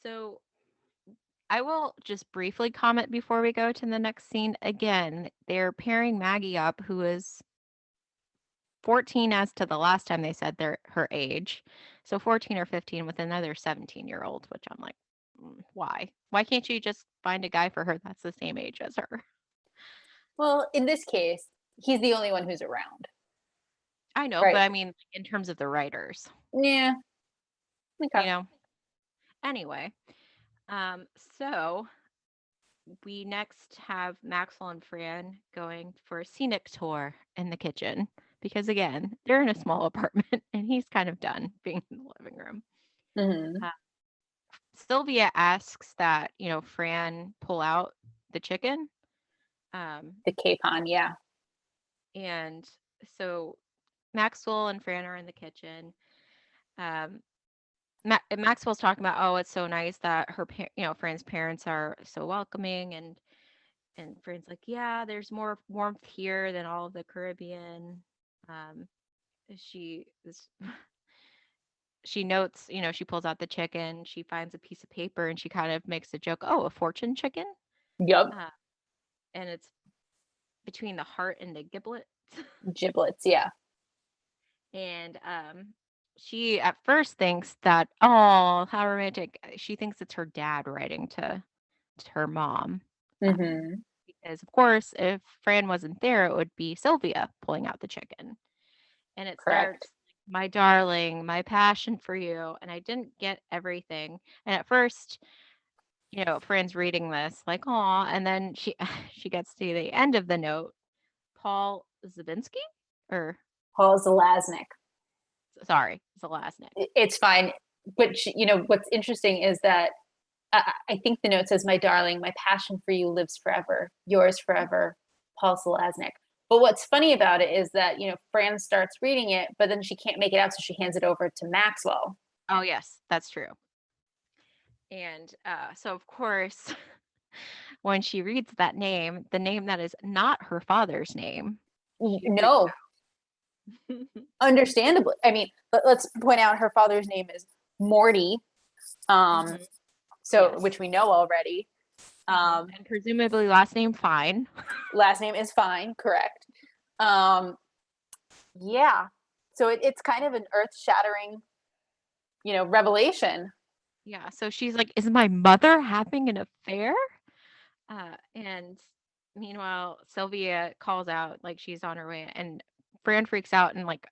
Speaker 1: So I will just briefly comment before we go to the next scene. Again, they're pairing Maggie up, who is 14 as to the last time they said her age. So 14 or 15 with another 17-year-old, which I'm like, why? Why can't you just find a guy for her that's the same age as her?
Speaker 2: Well, in this case, he's the only one who's around.
Speaker 1: I know, right. But I mean, in terms of the writers.
Speaker 2: Yeah.
Speaker 1: Okay. You know. Anyway, so we next have Maxwell and Fran going for a scenic tour in the kitchen because, again, they're in a small apartment and he's kind of done being in the living room. Sylvia asks that, you know, Fran pull out the chicken.
Speaker 2: The capon, yeah.
Speaker 1: And so Maxwell and Fran are in the kitchen. Maxwell's talking about, oh, it's so nice that Fran's parents are so welcoming, and Fran's like, yeah, there's more warmth here than all of the Caribbean. She notes, you know, she pulls out the chicken, she finds a piece of paper, and she kind of makes a joke, oh, a fortune chicken.
Speaker 2: Yep.
Speaker 1: And it's between the heart and the giblets.
Speaker 2: Giblets, yeah.
Speaker 1: And she at first thinks that, oh, how romantic. She thinks it's her dad writing to her mom.
Speaker 2: Mm-hmm.
Speaker 1: Because, of course, if Fran wasn't there, it would be Sylvia pulling out the chicken. And it
Speaker 2: Correct.
Speaker 1: starts, my darling, my passion for you. And I didn't get everything. And at first, Fran's reading this, like, aw. And then she she gets to the end of the note, Paul Zabinski? Or,
Speaker 2: Paul Zelaznik.
Speaker 1: sorry, Zelaznik.
Speaker 2: It's fine. But, what's interesting is that I think the note says, "My darling, my passion for you lives forever. Yours forever, Paul Zelaznik." But what's funny about it is that, Fran starts reading it, but then she can't make it out, so she hands it over to Maxwell.
Speaker 1: Oh, yes, that's true. And so, of course, when she reads that name, the name that is not her father's name, she freaks
Speaker 2: No,
Speaker 1: out.
Speaker 2: understandably. I mean, let's point out her father's name is Morty,
Speaker 1: Mhm.
Speaker 2: so
Speaker 1: Yes.
Speaker 2: which we know already.
Speaker 1: And presumably last name Fine.
Speaker 2: Last name is Fine, correct. Yeah. So it's kind of an earth-shattering, revelation.
Speaker 1: Yeah, so she's like, "Is my mother having an affair?" And meanwhile, Sylvia calls out like she's on her way, and Fran freaks out and like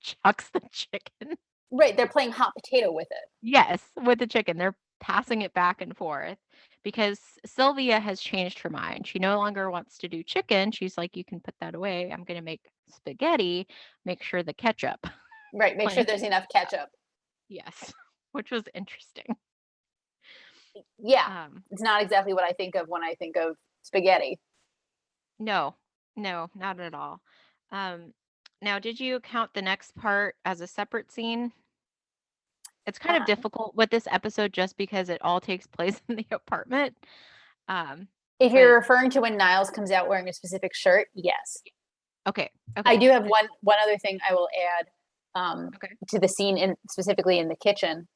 Speaker 1: chucks the chicken.
Speaker 2: Right, they're playing hot potato with it.
Speaker 1: Yes, with the chicken. They're passing it back and forth because Sylvia has changed her mind. She no longer wants to do chicken. She's like, "You can put that away. I'm going to make spaghetti. Make sure the ketchup."
Speaker 2: Right, make sure
Speaker 1: Like,
Speaker 2: there's enough ketchup.
Speaker 1: yes, which was interesting.
Speaker 2: Yeah,
Speaker 1: Um,
Speaker 2: it's not exactly what I think of when I think of spaghetti.
Speaker 1: no, no, not at all. Um, Now, did you count the next part as a separate scene? It's kind of
Speaker 2: Uh,
Speaker 1: difficult with this episode just because it all takes place in the apartment. Um,
Speaker 2: if you're
Speaker 1: but
Speaker 2: referring to when Niles comes out wearing a specific shirt, yes.
Speaker 1: okay,
Speaker 2: I
Speaker 1: okay,
Speaker 2: do have one other thing I will add
Speaker 1: okay.
Speaker 2: to the scene specifically in the kitchen.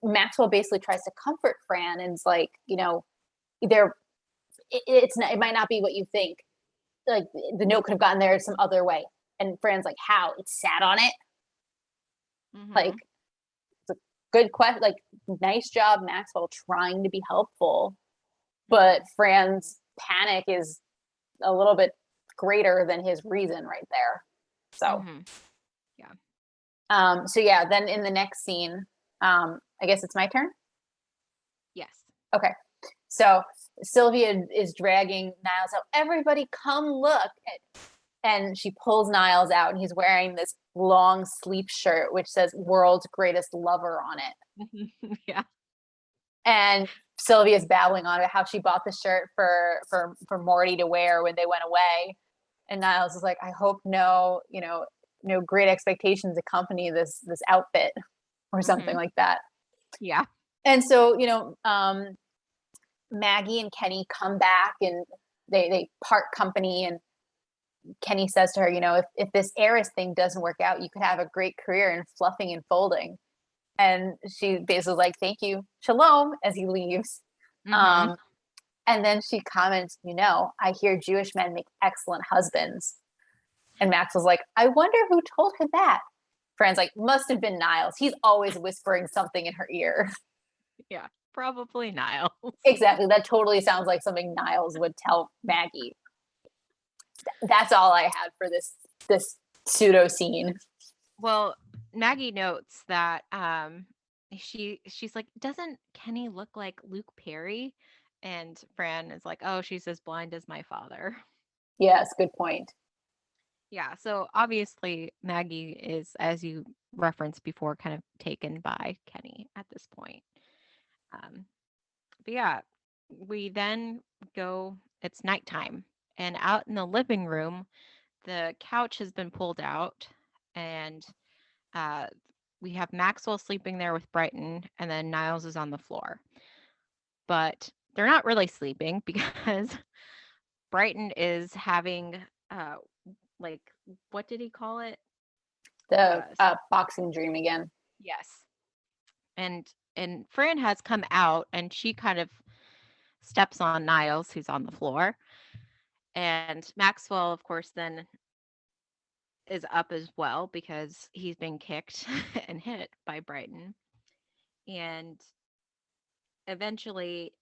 Speaker 2: Maxwell basically tries to comfort Fran and is like, there it might not be what you think. Like the note could have gotten there some other way. And Fran's like, how? It sat on it? Like
Speaker 1: Mhm.
Speaker 2: it's a good question. Like, nice job, Maxwell, trying to be helpful. But
Speaker 1: Mhm.
Speaker 2: Fran's panic is a little bit greater than his reason right there. So,
Speaker 1: Mhm. Yeah.
Speaker 2: so yeah, then in the next scene, I guess it's my turn.
Speaker 1: Yes.
Speaker 2: Okay. So Sylvia is dragging Niles out. Everybody come look. And she pulls Niles out, and he's wearing this long sleeve shirt, which says world's greatest lover on it.
Speaker 1: Yeah.
Speaker 2: And Sylvia's babbling on it, how she bought the shirt for Morty to wear when they went away. And Niles is like, I hope no great expectations accompany this outfit or something
Speaker 1: Mhm.
Speaker 2: like that.
Speaker 1: Yeah.
Speaker 2: And so, Maggie and Kenny come back and they part company, and Kenny says to her, if this heiress thing doesn't work out, you could have a great career in fluffing and folding. And she basically like, thank you, shalom, as he leaves.
Speaker 1: Mhm.
Speaker 2: Um, and then she comments, I hear Jewish men make excellent husbands. And Max was like, I wonder who told her that. Fran's like, must have been Niles. He's always whispering something in her ear.
Speaker 1: Yeah. Probably Niles.
Speaker 2: Exactly. That totally sounds like something Niles would tell Maggie. That's all I had for this pseudo scene.
Speaker 1: Well, Maggie notes that she's like, "Doesn't Kenny look like Luke Perry?" And Fran is like, "Oh, she's as blind as my father."
Speaker 2: Yes, good point.
Speaker 1: Yeah, so obviously Maggie is, as you referenced before, kind of taken by Kenny at this point. Um, but yeah, we then go, it's nighttime, and out in the living room, the couch has been pulled out, and uh, we have Maxwell sleeping there with Brighton, and then Niles is on the floor. But they're not really sleeping because Brighton is having, uh, like, what did he call it?
Speaker 2: The
Speaker 1: Uh,
Speaker 2: boxing dream again.
Speaker 1: yes. And Fran has come out, and she kind of steps on Niles, who's on the floor. And Maxwell, of course, then is up as well because he's been kicked and hit by Brighton. And eventually,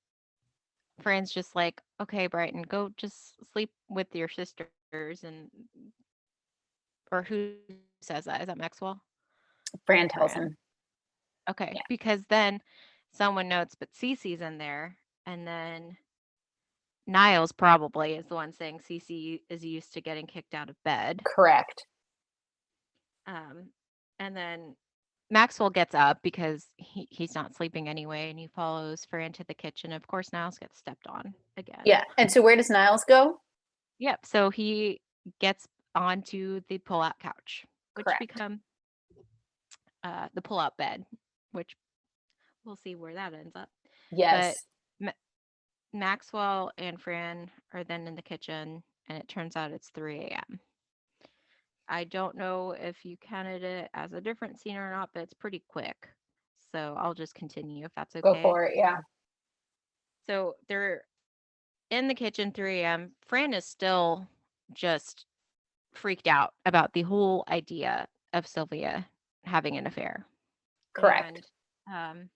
Speaker 1: Fran's just like, okay, Brighton, go just sleep with your sisters. And, or who says that? Is that Maxwell or
Speaker 2: Fran
Speaker 1: Fran?
Speaker 2: tells him.
Speaker 1: Okay,
Speaker 2: Yeah,
Speaker 1: because then someone notes, but Cece's in there. And then Niles probably is the one saying Cece is used to getting kicked out of bed.
Speaker 2: correct.
Speaker 1: Um, and then Maxwell gets up because he's not sleeping anyway, and he follows Fran to the kitchen. Of course, Niles gets stepped on again.
Speaker 2: Yeah. And so where does Niles go?
Speaker 1: Yep. So he gets onto the pull-out couch, which
Speaker 2: Correct.
Speaker 1: become the pull-out bed, which we'll see where that ends up. But
Speaker 2: Yes.
Speaker 1: Ma- Maxwell and Fran are then in the kitchen, and it turns out it's 3 a.m. I don't know if you counted it as a different scene or not, but it's pretty quick. So I'll just continue if that's
Speaker 2: Go
Speaker 1: okay.
Speaker 2: for it. Yeah.
Speaker 1: So they're in the kitchen 3 a.m. Fran is still just freaked out about the whole idea of Sylvia having an affair.
Speaker 2: Correct.
Speaker 1: And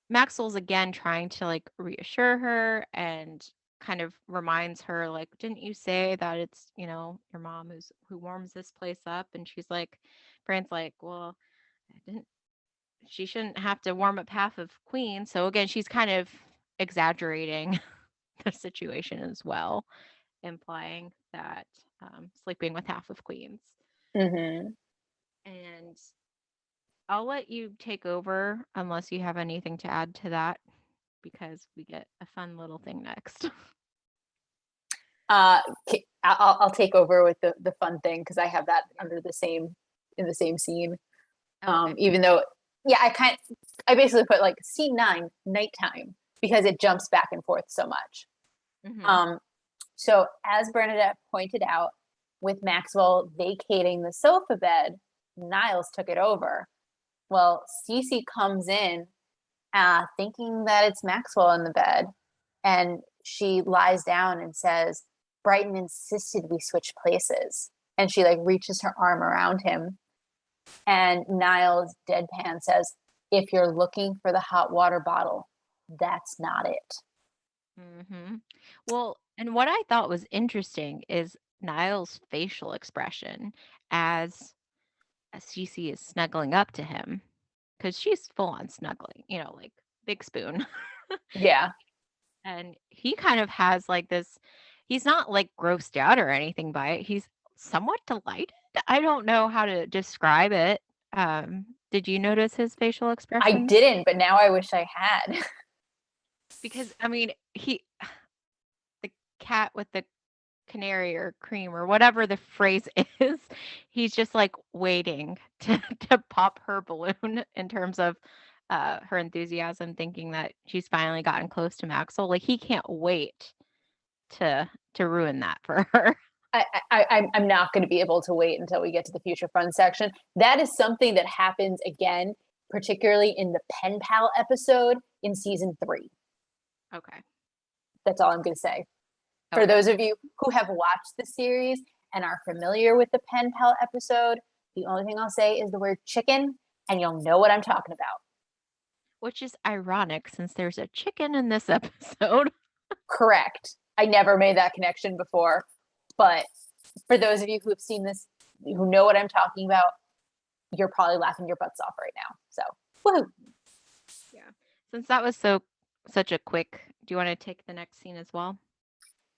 Speaker 1: Maxwell's again trying to like reassure her and kind of reminds her like, didn't you say that it's, your mom who warms this place up? And she's like, Fran's like, well, I didn't she shouldn't have to warm up half of Queen. So again, she's kind of exaggerating the situation as well, implying that sleeping with half of Queens.
Speaker 2: Mm-hmm.
Speaker 1: And I'll let you take over unless you have anything to add to that because we get a fun little thing next.
Speaker 2: I'll take over with the fun thing because I have that under the same in the same scene.
Speaker 1: Okay.
Speaker 2: Even though, yeah, I basically put like scene 9, nighttime, because it jumps back and forth so much.
Speaker 1: Mm-hmm.
Speaker 2: So as Bernadette pointed out, with Maxwell vacating the sofa bed, Niles took it over. Well, Cece comes in thinking that it's Maxwell in the bed, and she lies down and says, Brighton insisted we switch places. And she like reaches her arm around him. And Niles deadpan says, if you're looking for the hot water bottle, that's not it.
Speaker 1: Mm-hmm. Well, and what I thought was interesting is Niall's facial expression as Cece is snuggling up to him because she's full on snuggling, like big spoon.
Speaker 2: Yeah.
Speaker 1: And he kind of has like this, he's not like grossed out or anything by it. He's somewhat delighted. I don't know how to describe it. Did you notice his facial
Speaker 2: I
Speaker 1: expressions?
Speaker 2: didn't, but now I wish I had.
Speaker 1: Because I mean, the cat with the canary or cream or whatever the phrase is, he's just like waiting to pop her balloon in terms of her enthusiasm, thinking that she's finally gotten close to Maxwell. Like he can't wait to ruin that for her.
Speaker 2: I'm not going to be able to wait until we get to the future fun section. That is something that happens again, particularly in the Pen Pal episode in season 3.
Speaker 1: Okay.
Speaker 2: That's all I'm going to say. For
Speaker 1: Okay.
Speaker 2: those of you who have watched the series and are familiar with the Pen Pal episode, the only thing I'll say is the word chicken, and you'll know what I'm talking about.
Speaker 1: Which is ironic since there's a chicken in this episode.
Speaker 2: Correct. I never made that connection before, but for those of you who have seen this, who know what I'm talking about, you're probably laughing your butts off right now. So, woohoo.
Speaker 1: Yeah. Since that was such a quick, do you want to take the next scene as well?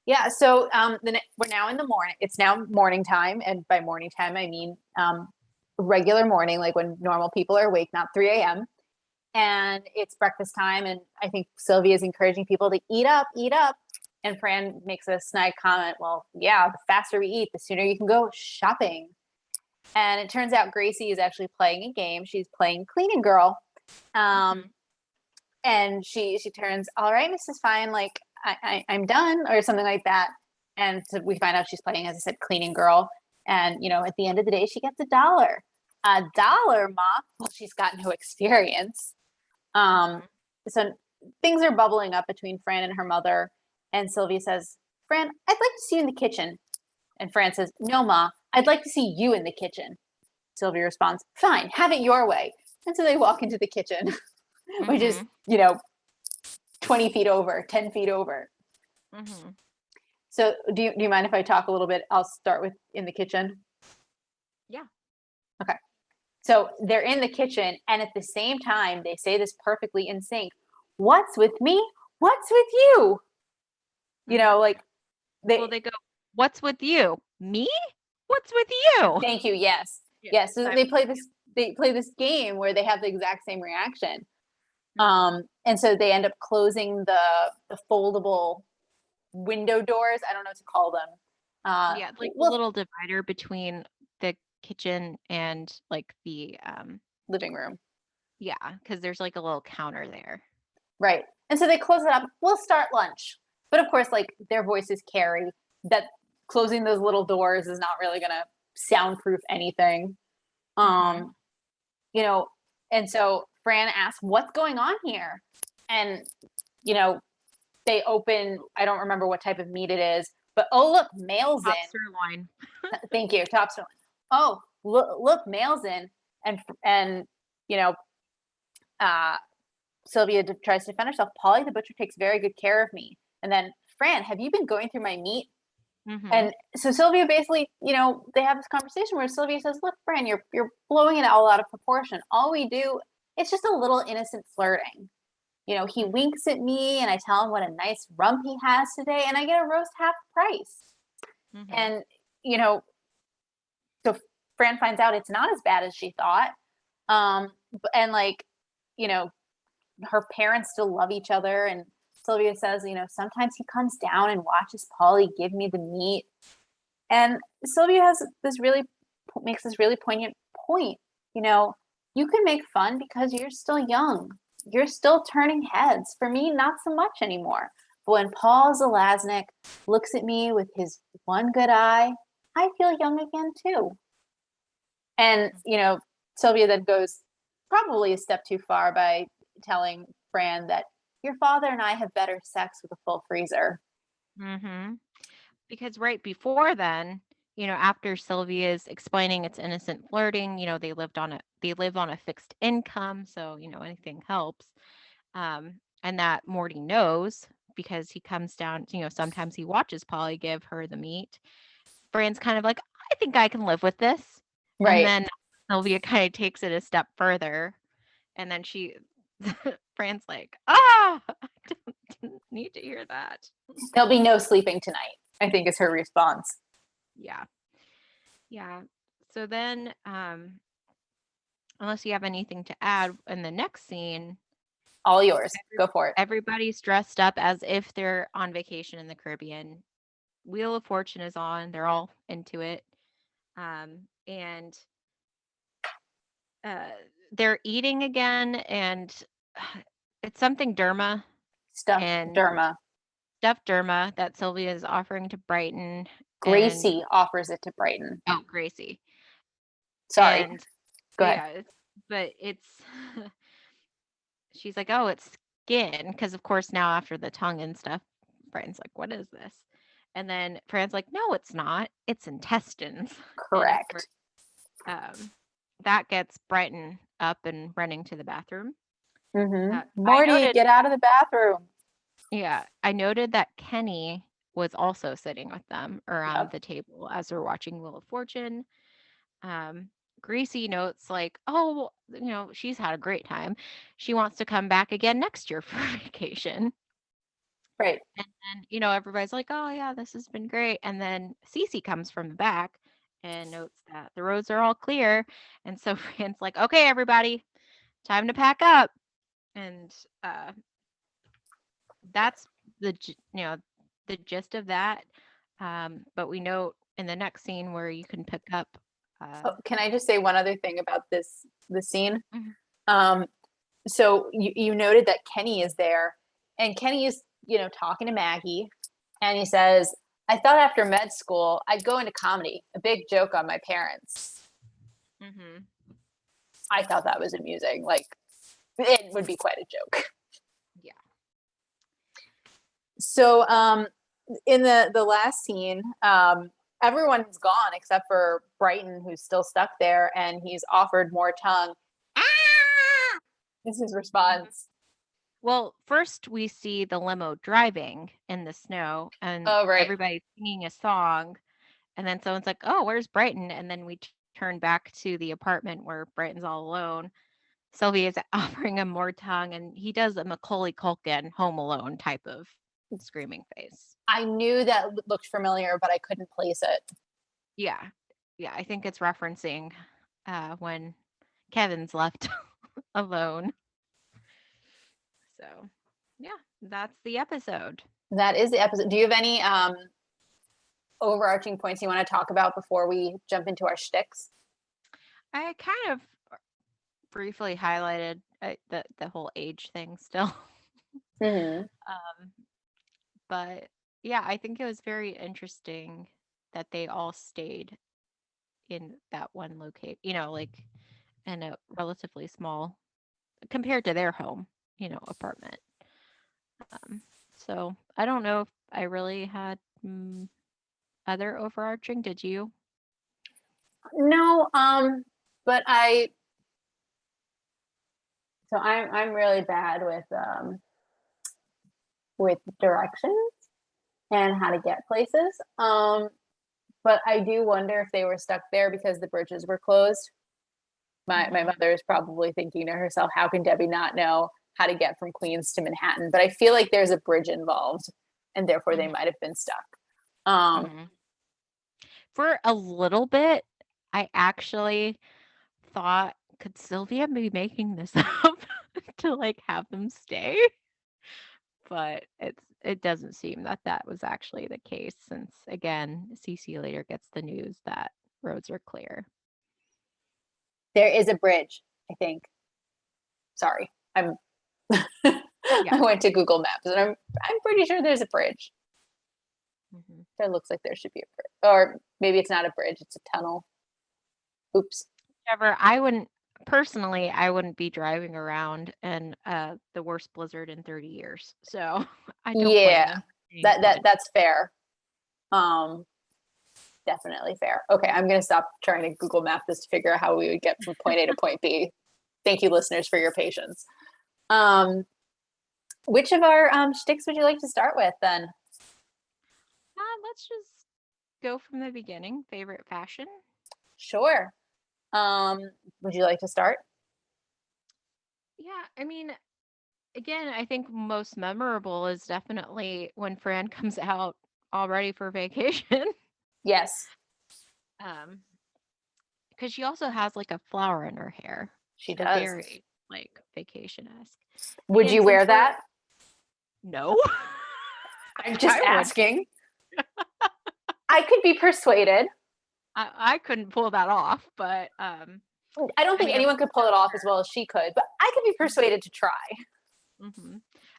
Speaker 2: Yeah, so we're now in the morning. It's now morning time, and by morning time I mean regular morning, like when normal people are awake, not 3 a.m. And it's breakfast time, and I think Sylvia is encouraging people to eat up, eat up. And Fran makes a snide comment, well, yeah, the faster we eat, the sooner you can go shopping. And it turns out Gracie is actually playing a game. She's playing Cleaning Girl.
Speaker 1: Mm-hmm.
Speaker 2: And she turns, all right, Mrs. Fine, like I'm done, or something like that. And so we find out she's playing, as I said, Cleaning Girl. And at the end of the day, she gets $1. $1, Ma. Well, she's got no experience. So things are bubbling up between Fran and her mother. And Sylvia says, Fran, I'd like to see you in the kitchen. And Fran says, "No, Ma, I'd like to see you in the kitchen." Sylvia responds, "Fine, have it your way." And so they walk into the kitchen, which is, 20 feet over, 10 feet over.
Speaker 1: Mm-hmm.
Speaker 2: So do you mind if I talk a little bit? I'll start with in the kitchen.
Speaker 1: Yeah.
Speaker 2: Okay. So they're in the kitchen, and at the same time, they say this perfectly in sync. "What's with me? What's with you?" Like
Speaker 1: they go, "What's with you? Me? What's with you?"
Speaker 2: Thank you. Yes.
Speaker 1: Yeah,
Speaker 2: Yes. So they play this game where they have the exact same reaction. And so they end up closing the foldable window doors. I don't know what to call them.
Speaker 1: Yeah, like the little divider between the kitchen and like the
Speaker 2: living room.
Speaker 1: Yeah, because there's like a little counter there.
Speaker 2: Right. And so they close it up. "We'll start lunch." But of course, like their voices carry that closing those little doors is not really gonna soundproof anything. You know, and so Fran asks, "What's going on here?" And they open, I don't remember what type of meat it is, but oh look, mail's
Speaker 1: Top
Speaker 2: in.
Speaker 1: sirloin.
Speaker 2: Thank you, top sirloin. Oh, look, mail's in. And Sylvia tries to defend herself. "Polly the butcher takes very good care of me." And then, "Fran, have you been going through my meat?" And so Sylvia basically, they have this conversation where Sylvia says, "Look, Fran, you're blowing it all out of proportion. All we do, it's just a little innocent flirting. He winks at me and I tell him what a nice rump he has today and I get a roast half price." And, so Fran finds out it's not as bad as she thought. And her parents still love each other. And Sylvia says, sometimes he comes down and watches Polly give me the meat. And Sylvia makes this really poignant point. You can make fun because you're still young. You're still turning heads. For me, not so much anymore. But when Paul Zelaznik looks at me with his one good eye, I feel young again too. And, Sylvia then goes probably a step too far by telling Fran that your father and I have better sex with a full freezer.
Speaker 1: Because right before then, after Sylvia's explaining it's innocent flirting, they live on a fixed income, so anything helps. And that Morty knows because he comes down, sometimes he watches Polly give her the meat. Fran's kind of like, "I think I can live with this."
Speaker 2: Right.
Speaker 1: And then Sylvia kind of takes it a step further. And then Fran's like, "I didn't need to hear that."
Speaker 2: "There'll be no sleeping tonight," I think is her response.
Speaker 1: Yeah. Yeah. So then, unless you have anything to add in the next scene,
Speaker 2: all yours. Go for it.
Speaker 1: Everybody's dressed up as if they're on vacation in the Caribbean. Wheel of Fortune is on. They're all into it. And they're eating again, and it's something Derma.
Speaker 2: Stuffed Derma
Speaker 1: that Sylvia is offering to Brighton.
Speaker 2: Gracie offers it to Brighton.
Speaker 1: Oh, Gracie.
Speaker 2: Sorry. Go ahead.
Speaker 1: Yeah, but it's she's like, "Oh, it's skin," because of course now after the tongue and stuff, Brighton's like, "What is this?" And then Fran's like, "No, it's not. It's intestines."
Speaker 2: Correct.
Speaker 1: That gets Brighton up and running to the bathroom.
Speaker 2: Morty, get out of the bathroom.
Speaker 1: Yeah, I noted that Kenny was also sitting with them around the table as they're watching Wheel of Fortune. Gracie notes like, "Oh, she's had a great time. She wants to come back again next year for vacation."
Speaker 2: Right.
Speaker 1: And then, everybody's like, "Oh yeah, this has been great." And then Cece comes from the back and notes that the roads are all clear. And so Fran's like, "Okay, everybody, time to pack up." And that's the gist of that. But we note in the next scene where you can pick up.
Speaker 2: Can I just say one other thing about this scene? So you noted that Kenny is there, and Kenny is talking to Maggie, and he says, "I thought after med school I'd go into comedy. A big joke on my parents." I thought that was amusing. Like, it would be quite a joke.
Speaker 1: Yeah.
Speaker 2: So in the last scene, everyone's gone except for Brighton, who's still stuck there, and he's offered more tongue. Ah! Is his response.
Speaker 1: Well, first we see the limo driving in the snow and
Speaker 2: Oh, right.
Speaker 1: everybody singing a song. And then someone's like, oh, where's Brighton? And then we turn back to the apartment where Brighton's all alone. Sylvia's offering him more tongue, and he does a Macaulay Culkin Home Alone type of screaming face.
Speaker 2: I knew that looked familiar, but I couldn't place it.
Speaker 1: Yeah. Yeah, I think it's referencing when Kevin's left alone. So, yeah, that's the episode.
Speaker 2: That is the episode. Do you have any overarching points you want to talk about before we jump into our shticks?
Speaker 1: I kind of briefly highlighted the whole age thing still.
Speaker 2: Mm-hmm.
Speaker 1: But yeah, I think it was very interesting that they all stayed in that one location, like in a relatively small compared to their home, apartment. So I don't know if I really had other overarching. Did you?
Speaker 2: No, but I'm really bad with directions and how to get places. But I do wonder if they were stuck there because the bridges were closed. My mother is probably thinking to herself, how can Debbie not know how to get from Queens to Manhattan? But I feel like there's a bridge involved, and therefore they might have been stuck.
Speaker 1: For a little bit, I actually thought, could Sylvia be making this up to like have them stay? But it doesn't seem that was actually the case, since again, Cece later gets the news that roads are clear.
Speaker 2: There is a bridge, I think. Sorry, I went to Google Maps, and I'm pretty sure there's a bridge. It looks like there should be a bridge, or maybe it's not a bridge; it's a tunnel. Oops.
Speaker 1: However, I wouldn't be driving around in the worst blizzard in 30 years. So I don't blame them.
Speaker 2: That's fair. Definitely fair. Okay, I'm gonna stop trying to Google Map this to figure out how we would get from point A to point B. Thank you, listeners, for your patience. Which of our shticks would you like to start with then?
Speaker 1: Let's just go from the beginning. Favorite fashion?
Speaker 2: Sure. Would you like to start?
Speaker 1: Yeah, I mean, again, I think most memorable is definitely when Fran comes out all ready for vacation.
Speaker 2: Yes.
Speaker 1: Because she also has like a flower in her hair.
Speaker 2: She
Speaker 1: so
Speaker 2: does.
Speaker 1: Very like vacation-esque.
Speaker 2: Would you wear that?
Speaker 1: No.
Speaker 2: I'm just asking. I could be persuaded.
Speaker 1: I couldn't pull that off, but
Speaker 2: I don't think anyone could pull it off as well as she could, but I could be persuaded to try.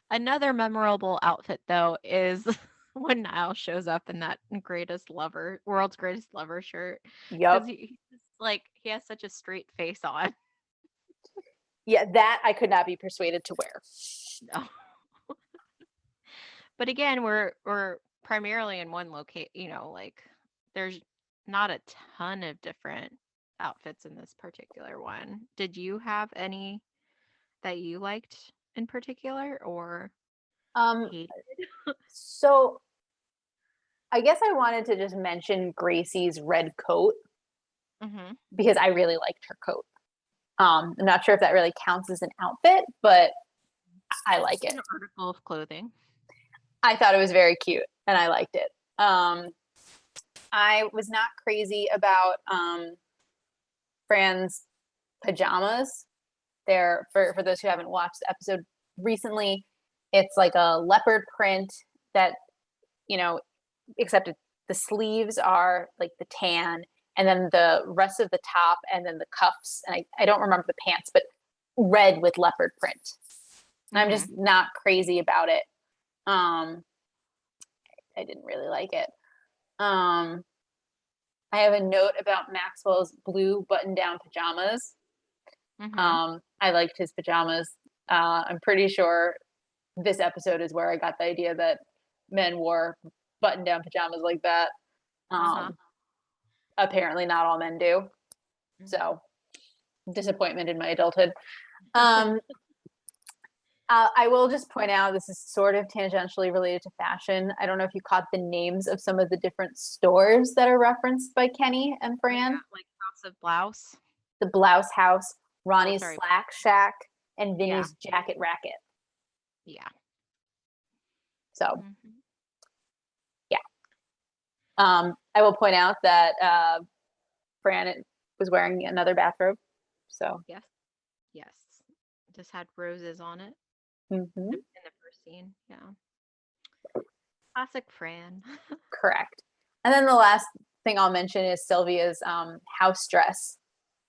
Speaker 1: Another memorable outfit, though, is when Niall shows up in that world's greatest lover shirt.
Speaker 2: Yep.
Speaker 1: He has such a straight face on.
Speaker 2: Yeah, that I could not be persuaded to wear.
Speaker 1: No. But again, we're primarily in one location, there's not a ton of different outfits in this particular one. Did you have any that you liked in particular, or hated?
Speaker 2: So I guess I wanted to just mention Gracie's red coat because I really liked her coat. I'm not sure if that really counts as an outfit, but I like it.
Speaker 1: An article of clothing.
Speaker 2: I thought it was very cute and I liked it. I was not crazy about Fran's pajamas. They're for those who haven't watched the episode recently, it's like a leopard print that, except the sleeves are like the tan, and then the rest of the top, and then the cuffs, and I don't remember the pants, but red with leopard print. I'm just not crazy about it. I didn't really like it. I have a note about Maxwell's blue button-down pajamas. I liked his pajamas. I'm pretty sure this episode is where I got the idea that men wore button-down pajamas like that. apparently not all men do.
Speaker 1: Mhm.
Speaker 2: So disappointment in my adulthood. Um, I will just point out this is sort of tangentially related to fashion. I don't know if you caught the names of some of the different stores that are referenced by Kenny and
Speaker 1: Oh,
Speaker 2: Fran.
Speaker 1: yeah, like House of Blouse.
Speaker 2: The Blouse House,
Speaker 1: Oh,
Speaker 2: Ronnie's
Speaker 1: sorry.
Speaker 2: Slack Shack, and
Speaker 1: Yeah.
Speaker 2: Vinny's Jacket Racket.
Speaker 1: Yeah.
Speaker 2: So
Speaker 1: Mhm.
Speaker 2: yeah. I will point out that Fran was wearing another bathrobe. So
Speaker 1: Yes. Yes. Just had roses on it
Speaker 2: mhm,
Speaker 1: in the first scene. Yeah. Classic Fran.
Speaker 2: correct. And then the last thing I'll mention is Sylvia's house dress,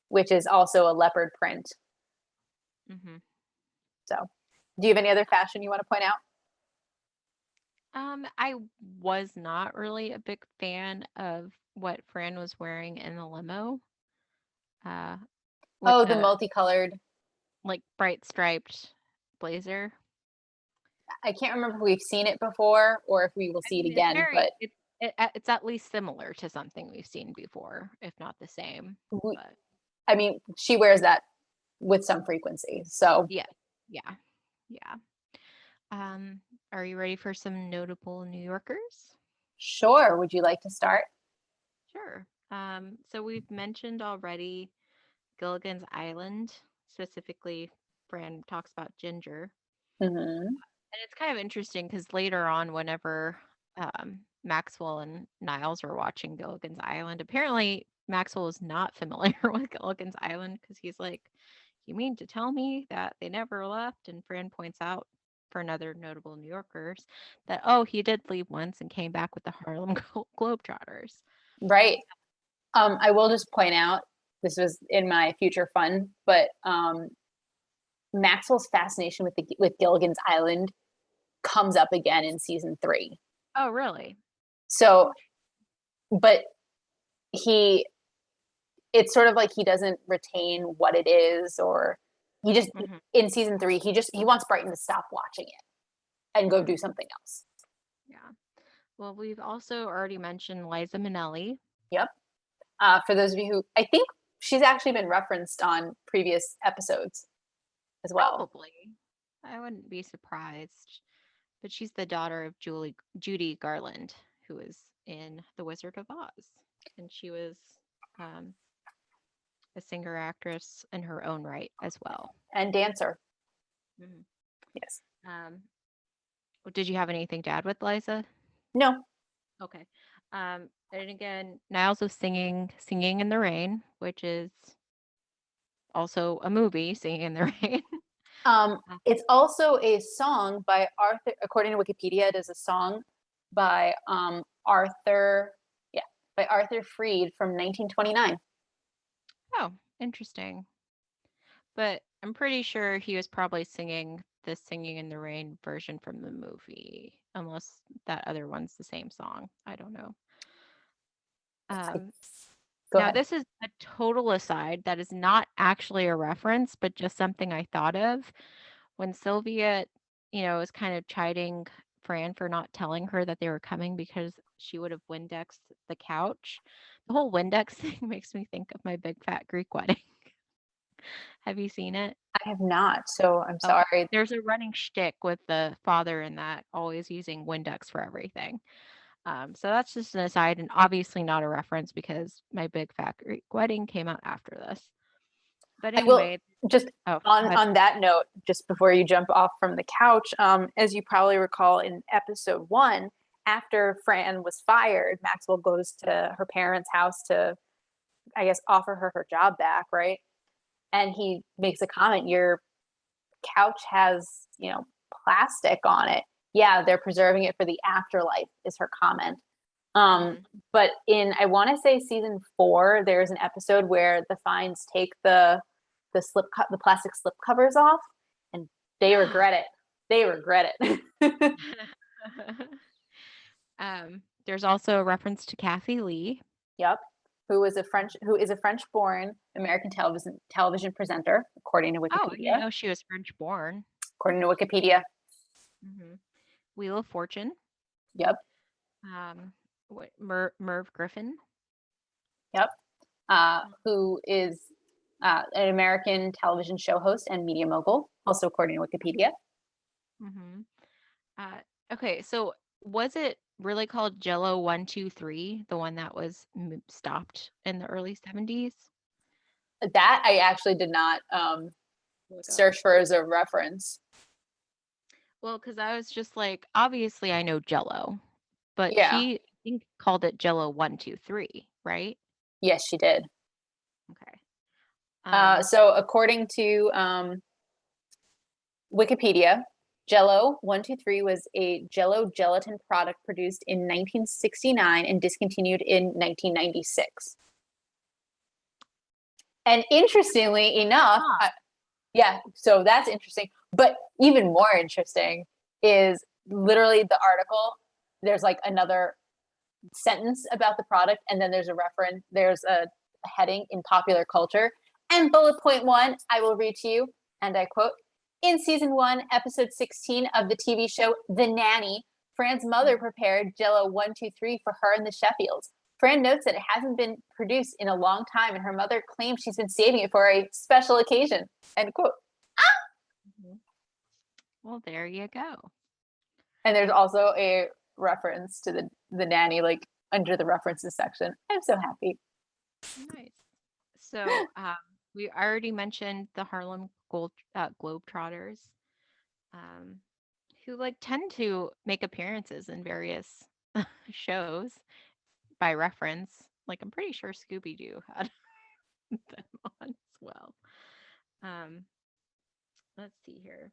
Speaker 2: which is also a leopard print.
Speaker 1: hmm
Speaker 2: So, do you have any other fashion you want to point out?
Speaker 1: I was not really a big fan of what Fran was wearing in the limo, uh, with
Speaker 2: Oh, the
Speaker 1: the
Speaker 2: multicolored.
Speaker 1: like bright striped blazer.
Speaker 2: I can't remember if we've seen it before or if we will
Speaker 1: I
Speaker 2: see it
Speaker 1: mean, it's
Speaker 2: again,
Speaker 1: very
Speaker 2: but
Speaker 1: it's at least similar to something we've seen before, if not the same.
Speaker 2: we,
Speaker 1: But
Speaker 2: I mean, she wears that with some frequency. So,
Speaker 1: yeah, yeah, yeah. Are you ready for some notable New Yorkers?
Speaker 2: sure. Would you like to start?
Speaker 1: Sure. So we've mentioned already Gilligan's Island, specifically, Fran talks about Ginger.
Speaker 2: Hmm.
Speaker 1: And it's kind of interesting because later on, whenever Maxwell and Niles were watching Gilligan's Island, apparently Maxwell is not familiar with Gilligan's Island because he's like, "You mean to tell me that they never left?" And Fran points out for another notable New Yorkers that, oh, he did leave once and came back with the Harlem Globetrotters.
Speaker 2: Right. I will just point out this was in my future fun, but Maxwell's fascination with Gilligan's Island comes up again in season 3.
Speaker 1: Oh, really?
Speaker 2: So, but he, it's sort of like he doesn't retain what it is, or he just
Speaker 1: hmm
Speaker 2: in season 3 he wants Brighton to stop watching it and go do something else.
Speaker 1: Yeah. Well, we've also already mentioned Liza Minnelli.
Speaker 2: Yep. For those of you who, I think she's actually been referenced on previous episodes as well.
Speaker 1: Probably. I wouldn't be surprised. But she's the daughter of Judy Garland, who is in The Wizard of Oz. And she was um, a singer actress in her own right as well.
Speaker 2: And dancer.
Speaker 1: Mhm.
Speaker 2: Yes.
Speaker 1: Um, did you have anything to add with Liza?
Speaker 2: No.
Speaker 1: Okay. And again, Niles was Singing in the Rain, which is also a movie, Singing in the Rain.
Speaker 2: It's also a song by Arthur. According to Wikipedia, it is a song by Arthur. Yeah, by Arthur Freed from 1929.
Speaker 1: Oh, interesting. But I'm pretty sure he was probably singing the Singing in the Rain version from the movie, unless that other one's the same song. I don't know. Um,
Speaker 2: Go
Speaker 1: Now,
Speaker 2: ahead.
Speaker 1: this is a total aside that is not actually a reference, but just something I thought of when Sylvia, is kind of chiding Fran for not telling her that they were coming because she would have Windexed the couch. The whole Windex thing makes me think of My Big Fat Greek Wedding. Have you seen it?
Speaker 2: I have not, so I'm
Speaker 1: Okay.
Speaker 2: sorry.
Speaker 1: There's a running shtick with the father in that, always using Windex for everything. So that's just an aside and obviously not a reference because My Big Fat Greek Wedding came out after this. But
Speaker 2: I will
Speaker 1: anyway,
Speaker 2: just
Speaker 1: oh, go
Speaker 2: on
Speaker 1: ahead.
Speaker 2: on that note, just before you jump off from the couch, as you probably recall in episode 1, after Fran was fired, Maxwell goes to her parents' house to, I guess, offer her her job back, right? And he makes a comment, your couch has, plastic on it. Yeah, they're preserving it for the afterlife, is her comment. Um,
Speaker 1: Mhm.
Speaker 2: but in, I want to say season 4, there's an episode where the Fines take the plastic slip covers off, and they regret it. They regret it.
Speaker 1: There's also a reference to Kathy Lee.
Speaker 2: Yep. Who is a French-born American television presenter, according to
Speaker 1: Oh, I didn't
Speaker 2: Wikipedia.
Speaker 1: know she was French born.
Speaker 2: According to Wikipedia.
Speaker 1: Wheel of Fortune.
Speaker 2: Yep.
Speaker 1: Um, Merv Griffin.
Speaker 2: Yep. Who is an American television show host and media mogul, also according to Wikipedia.
Speaker 1: Mm-hmm. Okay, so was it really called Jello 123, the one that was stopped in the early 70s?
Speaker 2: That I actually did not search for as a reference.
Speaker 1: Well, because I was just like, obviously I know Jello, but
Speaker 2: Yeah.
Speaker 1: she, I think, called it Jello 123, right?
Speaker 2: Yes, she did.
Speaker 1: Okay.
Speaker 2: So according to Wikipedia, Jello 123 was a Jello gelatin product produced in 1969 and discontinued in 1996. And interestingly enough,
Speaker 1: Huh.
Speaker 2: yeah, so that's interesting. But even more interesting is literally the article. There's like another sentence about the product, and then there's a reference, there's a heading in popular culture. And bullet point one, I will read to you, and I quote, in season 1, episode 16 of the TV show The Nanny, Fran's mother prepared Jello 123 for her and the Sheffields. Fran notes that it hasn't been produced in a long time, and her mother claims she's been saving it for a special occasion. End quote.
Speaker 1: Well, there you go.
Speaker 2: And there's also a reference to the nanny, like under the references section. I'm so happy.
Speaker 1: Nice. So, we already mentioned the Harlem Globetrotters, um, who like tend to make appearances in various shows by reference. Like, I'm pretty sure Scooby-Doo had them on as well. Um, let's see here.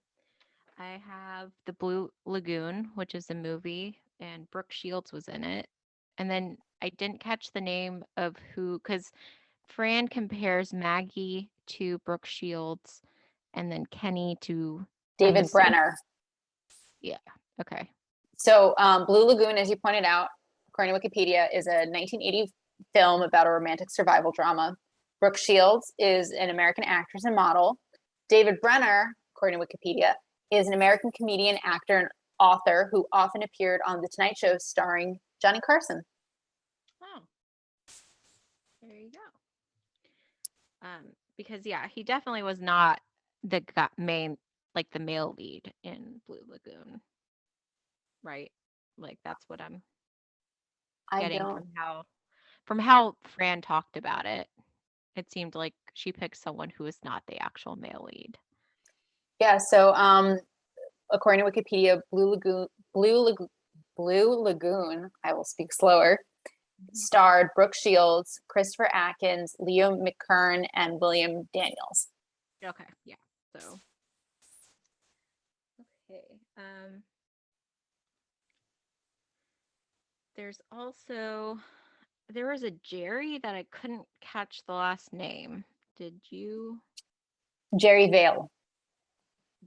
Speaker 1: I have The Blue Lagoon, which is a movie, and Brooke Shields was in it. And then I didn't catch the name of who, because Fran compares Maggie to Brooke Shields and then Kenny to, I'm
Speaker 2: David
Speaker 1: assuming,
Speaker 2: Brenner.
Speaker 1: yeah, okay.
Speaker 2: So, Blue Lagoon, as you pointed out, according to Wikipedia, is a 1980 film about a romantic survival drama. Brooke Shields is an American actress and model. David Brenner, according to Wikipedia, is an American comedian, actor, and author who often appeared on The Tonight Show starring Johnny Carson.
Speaker 1: Oh, there you go. Because yeah, he definitely was not the main, like the male lead in Blue Lagoon, right? Like that's what I'm getting from how Fran talked about it. It seemed like she picked someone who was not the actual male lead.
Speaker 2: Yeah, so according to Wikipedia, Blue Lagoon, I will speak slower, starred Brooke Shields, Christopher Atkins, Leo McKern, and William Daniels.
Speaker 1: Okay, yeah. So okay. There was a Jerry that I couldn't catch the last name. Did you?
Speaker 2: Jerry Vale.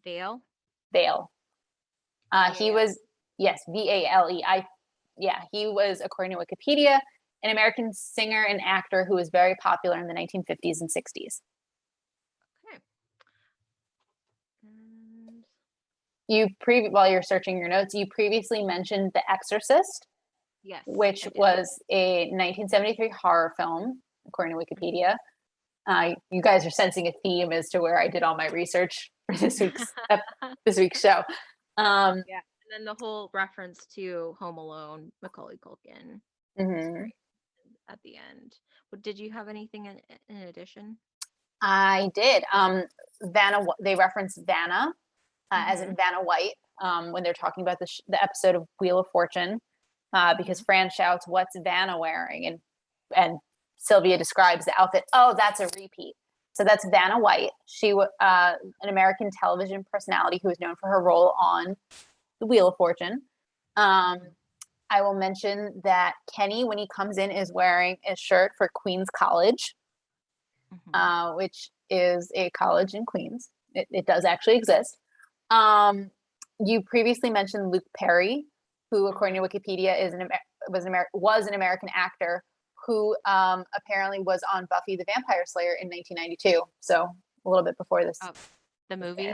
Speaker 1: Vale?
Speaker 2: Vale. He was, yes, Vale. Yeah, he was, according to Wikipedia, an American singer and actor who was very popular in the 1950s and 60s.
Speaker 1: Okay. And
Speaker 2: While you're searching your notes, you previously mentioned The Exorcist,
Speaker 1: yes,
Speaker 2: which was a 1973 horror film, according to Wikipedia. You guys are sensing a theme as to where I did all my research for this week's show.
Speaker 1: Yeah, and then the whole reference to Home Alone, Macaulay Culkin.
Speaker 2: Mm-hmm.
Speaker 1: At the end. But did you have anything in addition?
Speaker 2: I did. Vanna, they reference Vanna as in Vanna White when they're talking about the episode of Wheel of Fortune, because Fran shouts, "What's Vanna wearing?" and Sylvia describes the outfit. Oh, that's a repeat. So that's Vanna White. She was an American television personality who is known for her role on the Wheel of Fortune. I will mention that Kenny, when he comes in, is wearing a shirt for Queens College, which is a college in Queens. It does actually exist. You previously mentioned Luke Perry, who, according to Wikipedia, was an American actor who apparently was on Buffy the Vampire Slayer in 1992. So a little bit before this.
Speaker 1: Oh, the movie?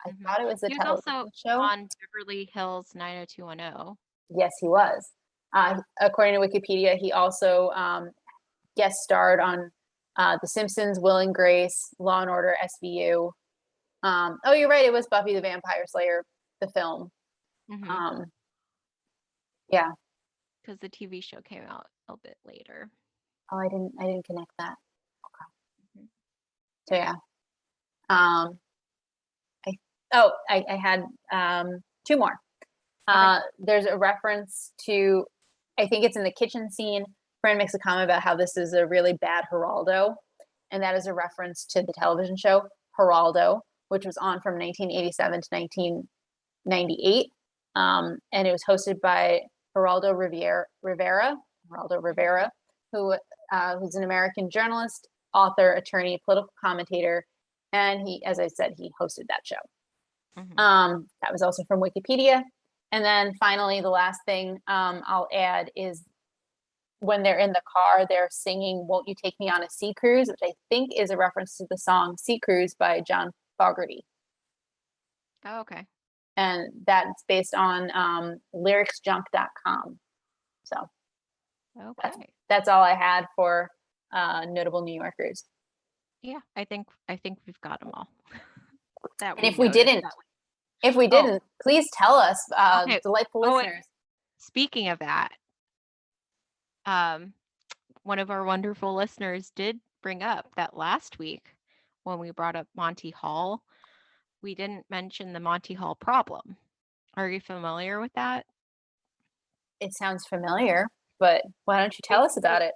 Speaker 2: I thought it was the
Speaker 1: He was also
Speaker 2: show
Speaker 1: on Beverly Hills 90210.
Speaker 2: Yes, he was. According to Wikipedia, he also guest starred on The Simpsons, Will and Grace, Law and Order, SVU. Oh, you're right. It was Buffy the Vampire Slayer, the film.
Speaker 1: Mm-hmm.
Speaker 2: Yeah.
Speaker 1: Because the TV show came out a bit later.
Speaker 2: Oh, I didn't connect that.
Speaker 1: Mm-hmm.
Speaker 2: So yeah. I had two more.
Speaker 1: Okay.
Speaker 2: There's a reference to, I think it's in the kitchen scene. Fran makes a comment about how this is a really bad Geraldo, and that is a reference to the television show Geraldo, which was on from 1987 to 1998, and it was hosted by Geraldo Rivera, who's an American journalist, author, attorney, political commentator, and he, as I said, he hosted that show.
Speaker 1: Mm-hmm.
Speaker 2: That was also from Wikipedia. And then finally, the last thing I'll add is when they're in the car, they're singing "Won't You Take Me on a Sea Cruise," which I think is a reference to the song "Sea Cruise" by John Fogerty.
Speaker 1: Oh, okay.
Speaker 2: And that's based on lyricsjunk.com. So
Speaker 1: Okay.
Speaker 2: that's all I had for notable New Yorkers.
Speaker 1: Yeah, I think we've got them all. That
Speaker 2: And if we didn't,
Speaker 1: Oh,
Speaker 2: please tell us,
Speaker 1: okay.
Speaker 2: delightful
Speaker 1: Oh,
Speaker 2: listeners.
Speaker 1: speaking of that, one of our wonderful listeners did bring up that last week when we brought up Monty Hall, we didn't mention the Monty Hall problem. Are you familiar with that?
Speaker 2: It sounds familiar, but why don't you tell us about it?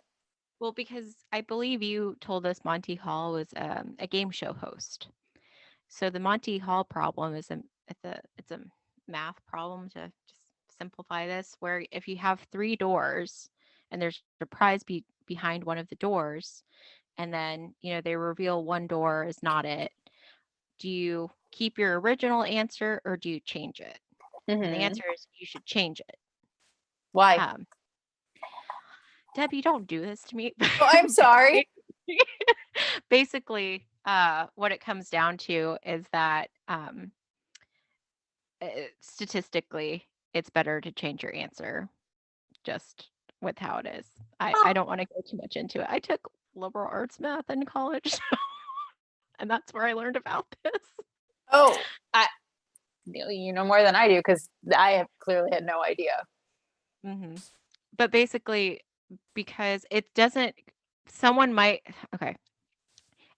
Speaker 1: Well, because I believe you told us Monty Hall was a game show host. So the Monty Hall problem is it's a math problem, to just simplify this, where if you have three doors and there's a prize behind one of the doors, and then they reveal one door is not it, do you keep your original answer or do you change it? And the answer is you should change it.
Speaker 2: Why?
Speaker 1: Debbie, don't do this to me.
Speaker 2: Oh, I'm sorry.
Speaker 1: Basically, what it comes down to is that statistically, it's better to change your answer just with how it is. I don't want to go too much into it. I took liberal arts math in college, and that's where I learned about this.
Speaker 2: Oh, you know more than I do, because I have clearly had no idea.
Speaker 1: Mm-hmm. But basically, because it doesn't, okay.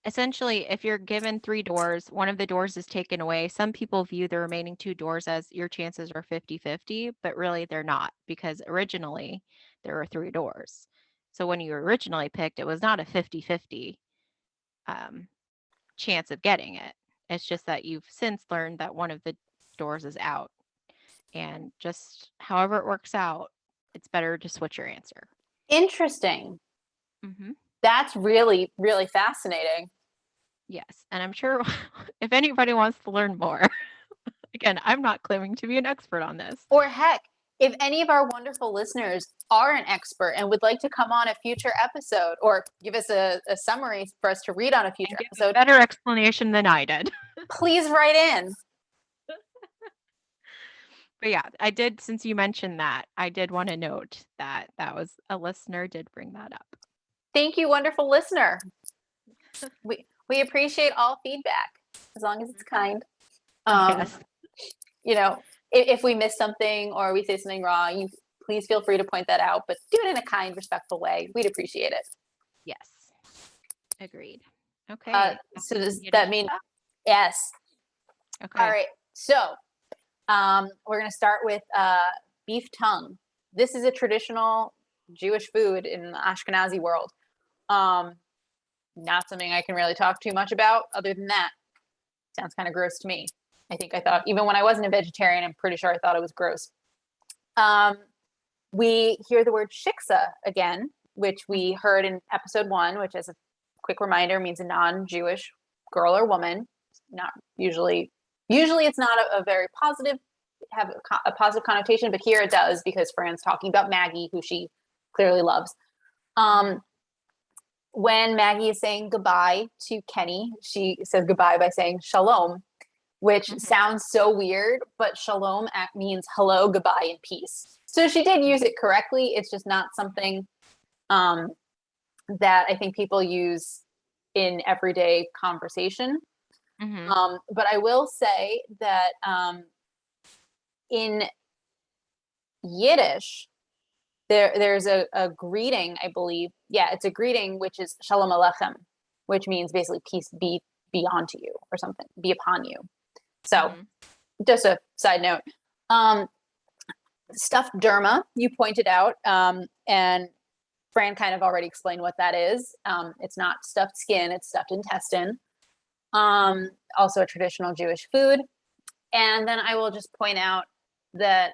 Speaker 1: Essentially, if you're given three doors, one of the doors is taken away. Some people view the remaining two doors as your chances are 50-50, but really they're not, because originally there were three doors. So when you originally picked, it was not a 50-50 chance of getting it. It's just that you've since learned that one of the doors is out. And just however it works out, it's better to switch your answer.
Speaker 2: Interesting.
Speaker 1: Mm-hmm.
Speaker 2: That's really, really fascinating.
Speaker 1: Yes. And I'm sure if anybody wants to learn more, again, I'm not claiming to be an expert on this.
Speaker 2: Or heck, if any of our wonderful listeners are an expert and would like to come on a future episode or give us a summary for us to read on a future episode,
Speaker 1: a better explanation than I did,
Speaker 2: please write in.
Speaker 1: But yeah, I did, since you mentioned that, I did want to note that was a listener did bring that up.
Speaker 2: Thank you, wonderful listener. We appreciate all feedback, as long as it's kind.
Speaker 1: Yes.
Speaker 2: If we miss something or we say something wrong, you please feel free to point that out, but do it in a kind, respectful way. We'd appreciate it.
Speaker 1: Yes. Agreed. Okay.
Speaker 2: So does that mean yes?
Speaker 1: Okay.
Speaker 2: All right. So we're going to start with beef tongue. This is a traditional Jewish food in the Ashkenazi world. Not something I can really talk too much about other than that. Sounds kind of gross to me. I thought, even when I wasn't a vegetarian, I'm pretty sure I thought it was gross. We hear the word shiksa again, which we heard in episode 1, which, as a quick reminder, means a non-Jewish girl or woman. Not usually it's not a very positive, have a positive connotation, but here it does, because Fran's talking about Maggie, who she clearly loves. When Maggie is saying goodbye to Kenny, she says goodbye by saying shalom, which sounds so weird, but shalom means hello, goodbye, and peace. So she did use it correctly. It's just not something that I think people use in everyday conversation.
Speaker 1: Mm-hmm.
Speaker 2: But I will say that in Yiddish, there's a greeting, I believe. Yeah, it's a greeting which is Shalom Aleichem, which means basically peace be onto you or something, be upon you. So just a side note. Stuffed derma, you pointed out, and Fran kind of already explained what that is. It's not stuffed skin, it's stuffed intestine. Also a traditional Jewish food. And then I will just point out that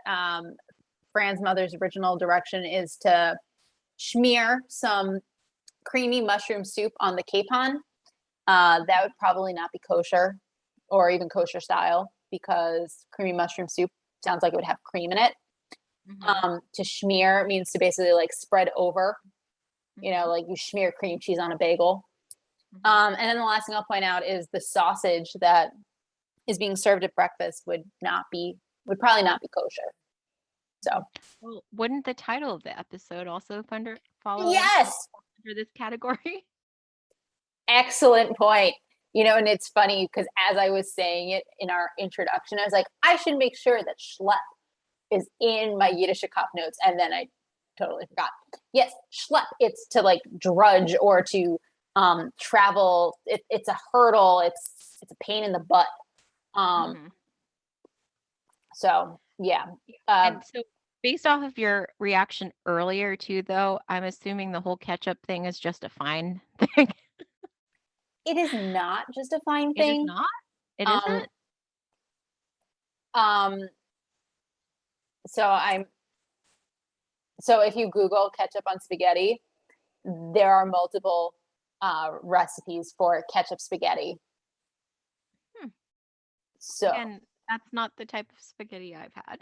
Speaker 2: Fran's mother's original direction is to smear some creamy mushroom soup on the capon. That would probably not be kosher or even kosher style because creamy mushroom soup sounds like it would have cream in it. To smear means to basically like spread over, like you smear cream cheese on a bagel. And then the last thing I'll point out is the sausage that is being served at breakfast would probably not be kosher. So,
Speaker 1: well, wouldn't the title of the episode also follow
Speaker 2: yes,
Speaker 1: under this category?
Speaker 2: excellent point. And it's funny because as I was saying it in our introduction, I was like, I should make sure that schlepp is in my Yiddish Kop notes, and then I totally forgot. Yes, schlepp. It's to like drudge or to travel. It's a hurdle. It's a pain in the butt. So yeah.
Speaker 1: And so based off of your reaction earlier too, though, I'm assuming the whole ketchup thing is just a fine thing.
Speaker 2: It is not just a fine
Speaker 1: It is
Speaker 2: thing.
Speaker 1: not? It isn't?
Speaker 2: So if you Google ketchup on spaghetti, there are multiple recipes for ketchup spaghetti. So
Speaker 1: again, that's not the type of spaghetti I've had.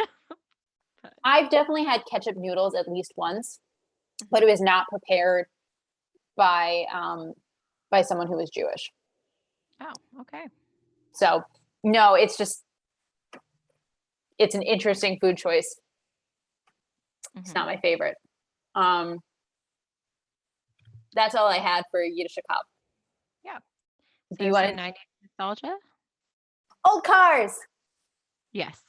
Speaker 2: I've definitely had ketchup noodles at least once, but it was not prepared by someone who was Jewish.
Speaker 1: Oh, okay.
Speaker 2: So no, it's an interesting food choice. It's not my favorite. That's all I had for Yiddish Kop.
Speaker 1: Yeah. So
Speaker 2: do you want
Speaker 1: 90s nostalgia?
Speaker 2: Old cars?
Speaker 1: Yes.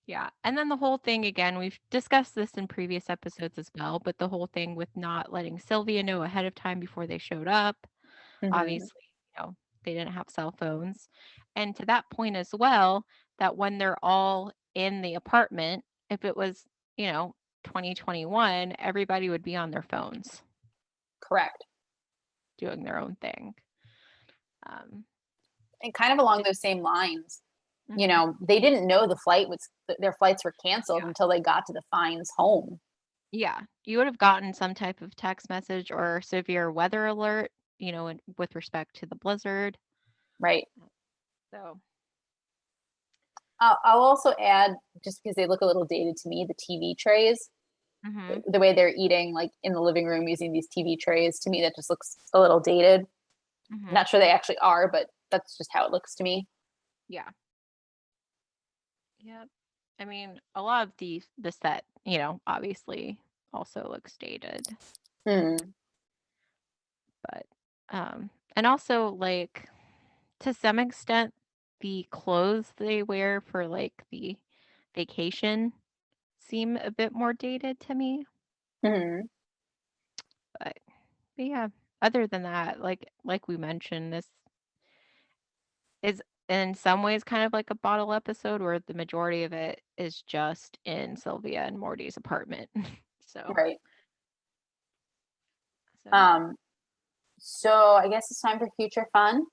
Speaker 1: Yeah. And then the whole thing, again, we've discussed this in previous episodes as well, but the whole thing with not letting Sylvia know ahead of time before they showed up. Obviously, they didn't have cell phones. And to that point as well, that when they're all in the apartment, if it was, 2021, everybody would be on their phones.
Speaker 2: Correct.
Speaker 1: Doing their own thing.
Speaker 2: And kind of along those same lines, they didn't know their flights were canceled until they got to the Fines' home.
Speaker 1: Yeah, you would have gotten some type of text message or severe weather alert, with respect to the blizzard.
Speaker 2: Right.
Speaker 1: So
Speaker 2: I'll also add, just because they look a little dated to me, the TV trays. The way they're eating, like in the living room using these TV trays, to me that just looks a little dated. Not sure they actually are, but that's just how it looks to me.
Speaker 1: Yeah. Yep. I mean, a lot of the set, obviously also looks dated. But and also like to some extent the clothes they wear for like the vacation seem a bit more dated to me. But yeah, other than that, like we mentioned, this is in some ways kind of like a bottle episode where the majority of it is just in Sylvia and Morty's apartment. So
Speaker 2: right. So I guess it's time for future fun.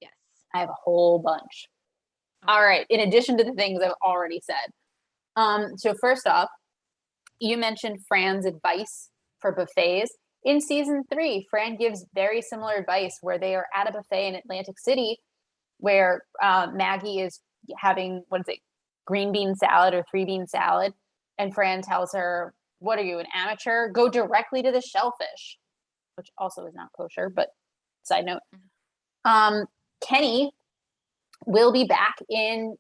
Speaker 1: Yes.
Speaker 2: I have a whole bunch. Okay. All right. In addition to the things I've already said. So first off, you mentioned Fran's advice for buffets. In season 3, Fran gives very similar advice where they are at a buffet in Atlantic City where Maggie is having, green bean salad or 3-bean salad. And Fran tells her, what are you, an amateur? Go directly to the shellfish, which also is not kosher, but side note. Kenny will be back in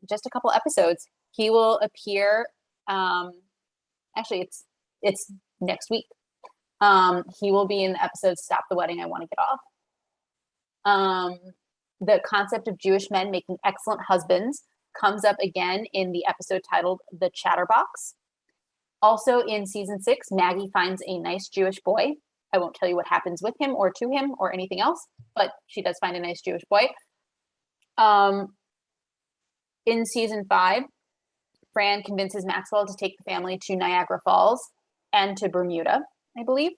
Speaker 2: just a couple episodes. He will appear, actually it's next week. He will be in the episode Stop the Wedding, I Want to Get Off. The concept of Jewish men making excellent husbands comes up again in the episode titled The Chatterbox. Also in season 6, Maggie finds a nice Jewish boy. I won't tell you what happens with him or to him or anything else, but she does find a nice Jewish boy. In season 5, Fran convinces Maxwell to take the family to Niagara Falls and to Bermuda, I believe.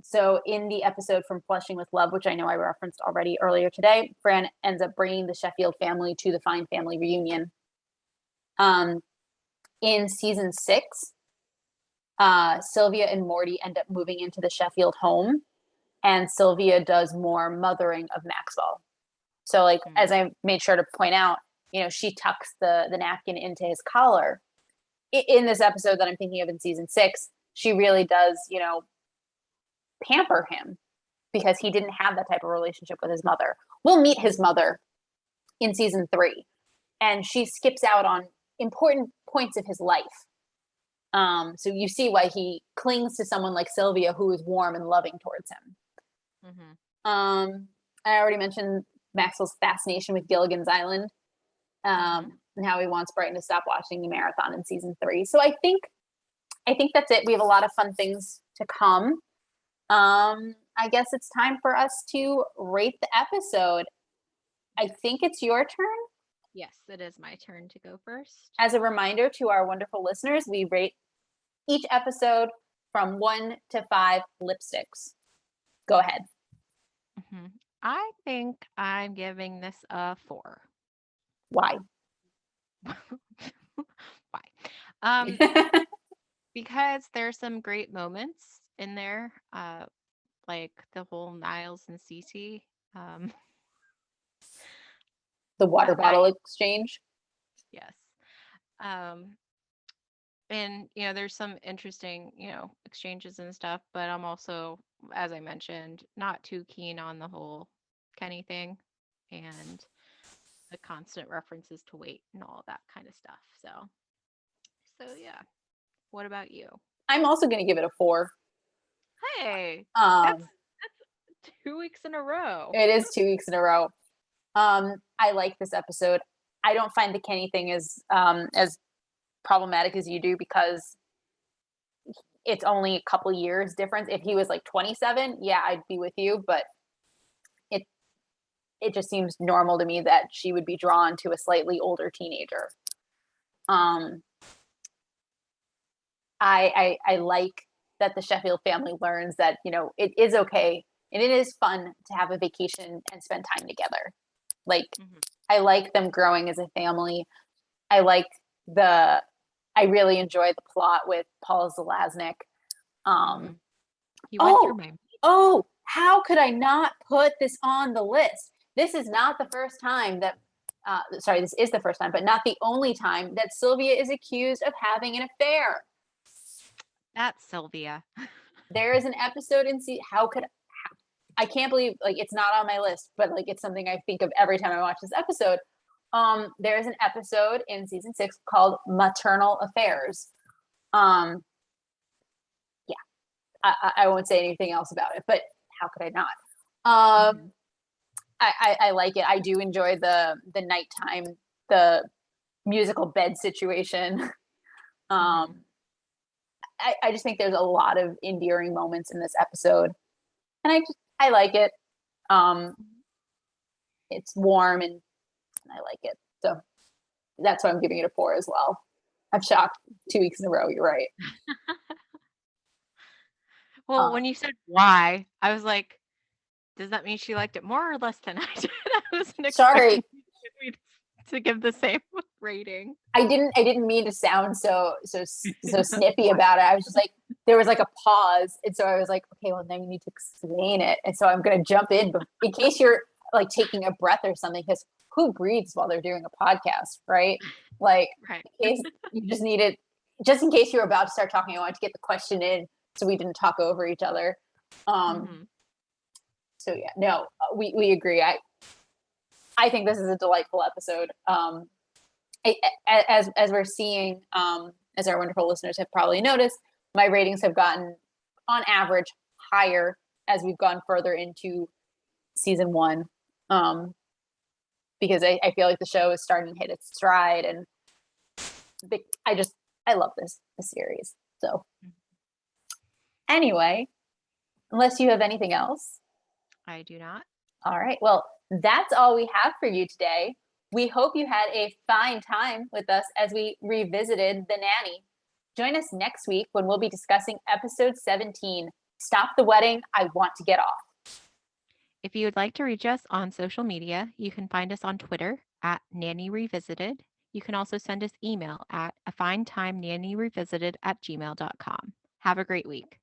Speaker 2: So in the episode from Flushing with Love, which I know I referenced already earlier today, Fran ends up bringing the Sheffield family to the Fine family reunion. In season 6, Sylvia and Morty end up moving into the Sheffield home, and Sylvia does more mothering of Maxwell. So, like, as I made sure to point out, she tucks the napkin into his collar. In this episode that I'm thinking of in season 6, she really does, pamper him because he didn't have that type of relationship with his mother. We'll meet his mother in season 3, and she skips out on important points of his life. So you see why he clings to someone like Sylvia, who is warm and loving towards him. I already mentioned Maxwell's fascination with Gilligan's Island, and how he wants Brighton to stop watching the marathon in season 3. So I think that's it. We have a lot of fun things to come. I guess it's time for us to rate the episode. I think it's your turn.
Speaker 1: Yes, it is my turn to go first.
Speaker 2: As a reminder to our wonderful listeners, we rate each episode from 1 to 5 lipsticks. Go ahead.
Speaker 1: I think I'm giving this a 4.
Speaker 2: Why?
Speaker 1: Why? Because there's some great moments in there, like the whole Niles and Cece.
Speaker 2: The water bottle exchange.
Speaker 1: Yes. And there's some interesting exchanges and stuff, but I'm also, as I mentioned, not too keen on the whole Kenny thing and the constant references to weight and all that kind of stuff. So yeah. What about you?
Speaker 2: I'm also going to give it a 4.
Speaker 1: Hey, that's 2 weeks in a row.
Speaker 2: It is 2 weeks in a row. I like this episode. I don't find the Kenny thing as problematic as you do, because it's only a couple years difference. If he was like 27, yeah, I'd be with you, but it just seems normal to me that she would be drawn to a slightly older teenager. I like that the Sheffield family learns that, it is okay and it is fun to have a vacation and spend time together. Like, I like them growing as a family. I really enjoy the plot with Paul Zelaznik.
Speaker 1: He went through my...
Speaker 2: Oh, how could I not put this on the list? This is not the first time that, this is the first time, but not the only time that Sylvia is accused of having an affair.
Speaker 1: That's Sylvia.
Speaker 2: There is an episode in I can't believe, like, it's not on my list, but like, it's something I think of every time I watch this episode. There's an episode in season 6 called Maternal Affairs. I won't say anything else about it, but how could I not? I like it. I do enjoy the nighttime, the musical bed situation. I just think there's a lot of endearing moments in this episode, and I like it. It's warm and I like it. So that's why I'm giving it a 4 as well. I'm shocked 2 weeks in a row. You're right.
Speaker 1: Well, when you said why, I was like, does that mean she liked it more or less than I did? I wasn't
Speaker 2: Sorry
Speaker 1: to give the same rating.
Speaker 2: I didn't mean to sound so snippy about it. I was just like, there was like a pause, and so I was like, okay, well, now you need to explain it, and so I'm going to jump in, but in case you're like taking a breath or something, because who breathes while they're doing a podcast, right? Like,
Speaker 1: right.
Speaker 2: In case you just needed, just in case you were about to start talking, I wanted to get the question in so we didn't talk over each other. So yeah, no, we agree. I think this is a delightful episode. As we're seeing, as our wonderful listeners have probably noticed, my ratings have gotten, on average, higher as we've gone further into season 1. Because I feel like the show is starting to hit its stride, and I love this series. So anyway, unless you have anything else.
Speaker 1: I do not.
Speaker 2: All right. Well, that's all we have for you today. We hope you had a fine time with us as we revisited The Nanny. Join us next week when we'll be discussing episode 17, Stop the Wedding, I Want to Get Off.
Speaker 1: If you would like to reach us on social media, you can find us on Twitter at Nanny Revisited. You can also send us email at afinetimenannyrevisited@gmail.com. Have a great week.